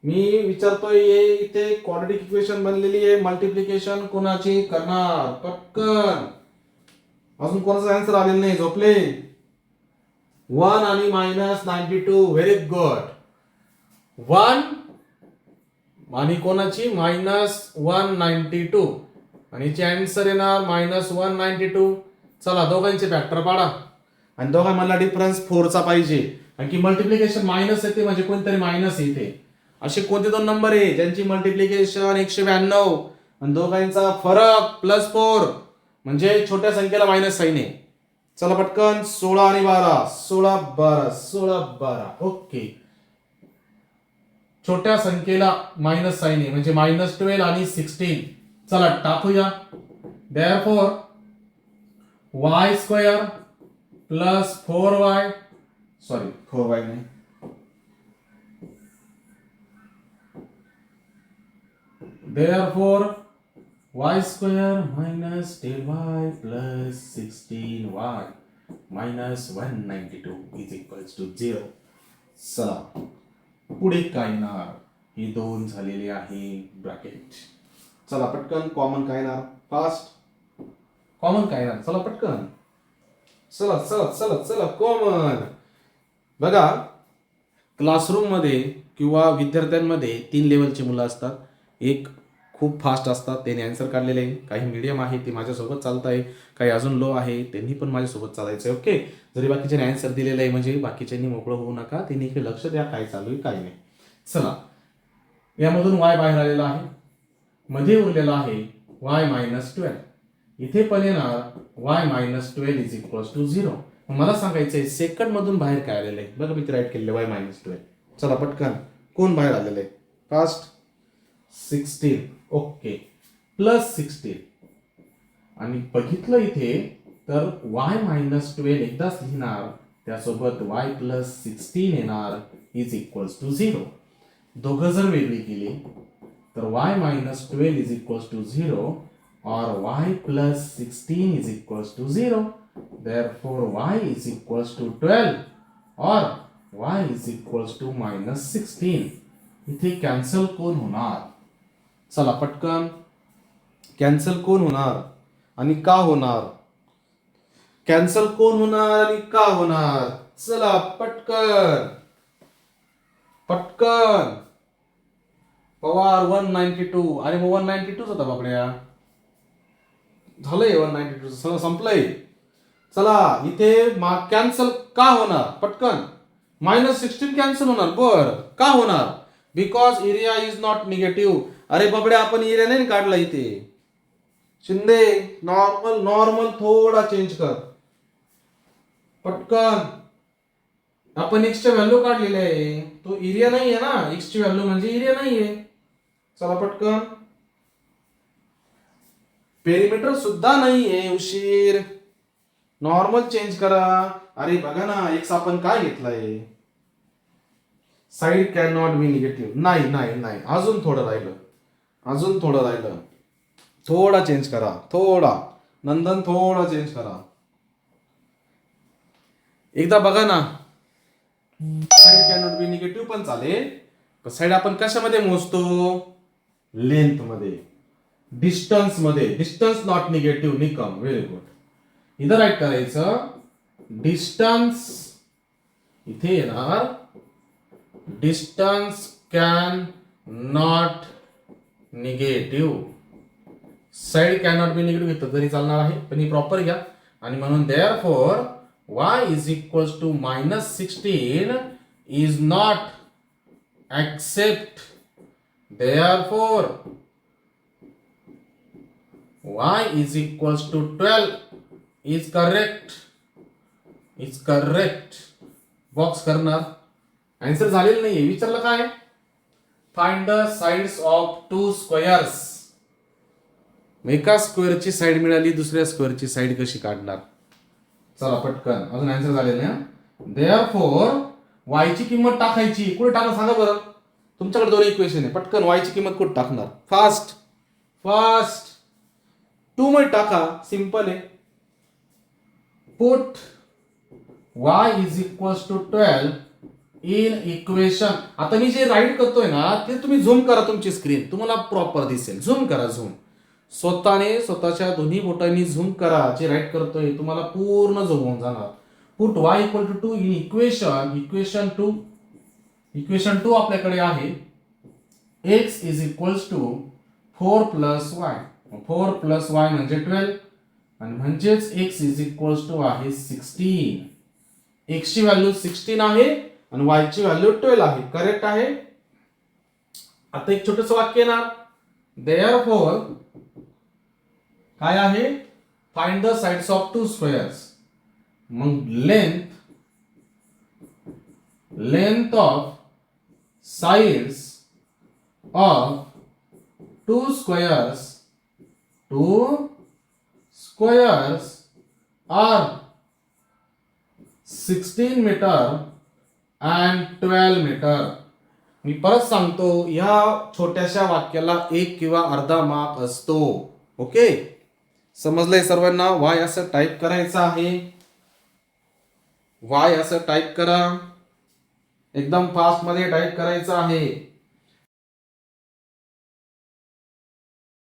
[SPEAKER 1] मी विचारतोय. इथे क्वाड्रॅटिक इक्वेशन बनलेली आहे, मल्टिप्लिकेशन कोणाची करणार पटकन. अजून कोणाचा आन्सर आलेला नाही, झोपले. 1 आणि मायनस 92. Very good. 1 आणि कोणाची मायनस 192 आणि याची आन्सर येणार मायनस 192. चला दोघांचे फॅक्टर पाडा आणि दोघांमधला डिफरन्स 4 चा पाहिजे. कारण की मल्टिप्लिकेशन मायनस येते म्हणजे कोणतरी मायनस येते. असे कोणते दोन नंबर आहे ज्यांची मल्टिप्लिकेशन 192 आणि दोघांचा फरक प्लस 4 म्हणजे छोट्या संख्येला मायनस साइन आहे. चला पटकन 16 आणि 12, 16 12 16 12. ओके, छोट्या संख्येला मायनस साइन आहे म्हणजे मायनस 12 आणि 16. चला टाकूया. Therefore y square plus 4y, sorry 4y नाही, therefore y square minus 10y plus 16y minus 192 is equals to 0. चला पुढे काय येणार, ही 2 झालेली आहे ब्रॅकेट. चला पटकन कॉमन काय येणार, फास्ट कॉमन काय येणार, चला पटकन, चला चला चला चला कॉमन. बघा क्लासरूम मध्ये किंवा विद्यार्थ्यांमध्ये 3 लेवलची मुलं असतात. एक खूप फास्ट असतात, त्यांनी आन्सर काढलेले आहे. काही मीडियम आहे ते माझ्यासोबत चालत आहे, काही अजून लो आहे त्यांनी पण माझ्यासोबत चालायचं आहे. ओके, जरी बाकीच्यांनी आन्सर दिलेलं आहे म्हणजे बाकीच्यांनी मोकळं होऊ नका, त्यांनी इकडे लक्ष द्या काय चालू आहे काय नाही. चला यामधून y बाहेर आलेला आहे, मध्ये उरलेला आहे y मायनस 12. इथे पण येणार y minus 12 is equals to 0. मला सांगायचंय सेकंड मधून बाहेर काय आलेलं आहे. बघा मी राईट केलेलं y मायनस 12. चला पटकन कोण बाहेर आलेलं आहे, फास्ट 16. ओके, प्लस 16 आणि बघितलं इथे तर y-12 एकदाच लिहिणार, त्यासोबत y+16 येणार इज इक्वल्स टू 0. दोघं जर वेगळी केली तर y-12 is equals to 0 or y+16 is equals to 0. Therefore y is equals to 12 or y is equals to -16. इथे कॅन्सल कोण होणार? चला पटकन कॅन्सल कोण होणार आणि का होणार? कॅन्सल कोण होणार आणि का होणार? चला पटकन पटकन. पवार 192. अरे मग 192 होता बापड्या. झालंय 192 सगळं संपलंय. चला इथे कॅन्सल का होणार? पटकन -16 कॅन्सल होणार. बर का होणार? Because area is not negative. अरे बाबड्या आपण एरिया नाही काढला इथे. शिंदे नॉर्मल थोडा चेंज कर पटकन. आपण x ची व्हॅल्यू काढलेली आहे, तो एरिया नाही आहे ना. x ची व्हॅल्यू म्हणजे एरिया नाही आहे. चला पटकन. पेरिमीटर सुद्धा नाहीये. उशीर. नॉर्मल चेंज करा. अरे बघा ना x आपण काय घेतलाय? Side can not be negative. नाही अजून थोडं राहिलं. थोडा चेंज करा. नंदन थोडा चेंज करा. एकदा बघा ना. Side can not be negative पण चालेल. पण साइड आपण कशामध्ये मोजतो? लेंथ मध्ये, डिस्टन्स मध्ये. Distance not negative. Nikam. Very good. इथं राईट करायचं. डिस्टन्स इथे येणार. Distance can not negative. Side can not be negative घेतलं तरी चालणार आहे, पण ही प्रॉपर घ्या. आणि म्हणून therefore y is equals to -16 is not accept. Therefore y is equals to 12 is correct. Box करणार. आन्सर झालेलं नाहीये. विचारलं काय? Find the sides of two squares. एका स्क्वेअरची साइड मिळाली, दुसऱ्या स्क्वेअरची साइड कशी काढणार? चला पटकन. अजून आन्सर झालेलं नाही. देअरफॉर y ची किंमत टाकायची. कुठे टाकणार सांगा बरं? तुमच्याकडे दोन इक्वेशन आहे. पटकन y ची किंमत कुठे टाकणार? फास्ट 2 मध्ये टाका. सिंपल आहे. Put y is equals to 12 in equation. आता मी जे राईट करतोय ना ते तुम्ही झूम करा. तुमची स्क्रीन तुम्हाला प्रॉपर दिसेल. झूम करा. स्वतःच्या दोन्ही बोटांनी झूम करा. जे राईट करतोय तुम्हाला पूर्ण झूम होऊन जाणार. Put y equal to 2 in equation 2 आपल्याकडे आहे. x is equals to 4 plus y. 4 plus y म्हणजे 12 आणि म्हणजेच x इज इक्वल्स टू आहे 16. x ची व्हॅल्यू 16 आहे आणि y ची व्हॅल्यू 12 आहे. करेक्ट आहे. आता एक छोटस वाक्य येणार. देअरफॉर काय आहे? Find the sides of two squares. मग length of sides of two squares are 16 metre and 12 metre. मी परत सांगतो, या छोट्याशा वाक्याला 1 किंवा अर्धा मार्क असतो. ओके, समजलंय सर्वांना? y असं टाईप करायचं आहे. y असं टाईप करा. एकदम फास्ट मध्ये टाईप करायचं आहे.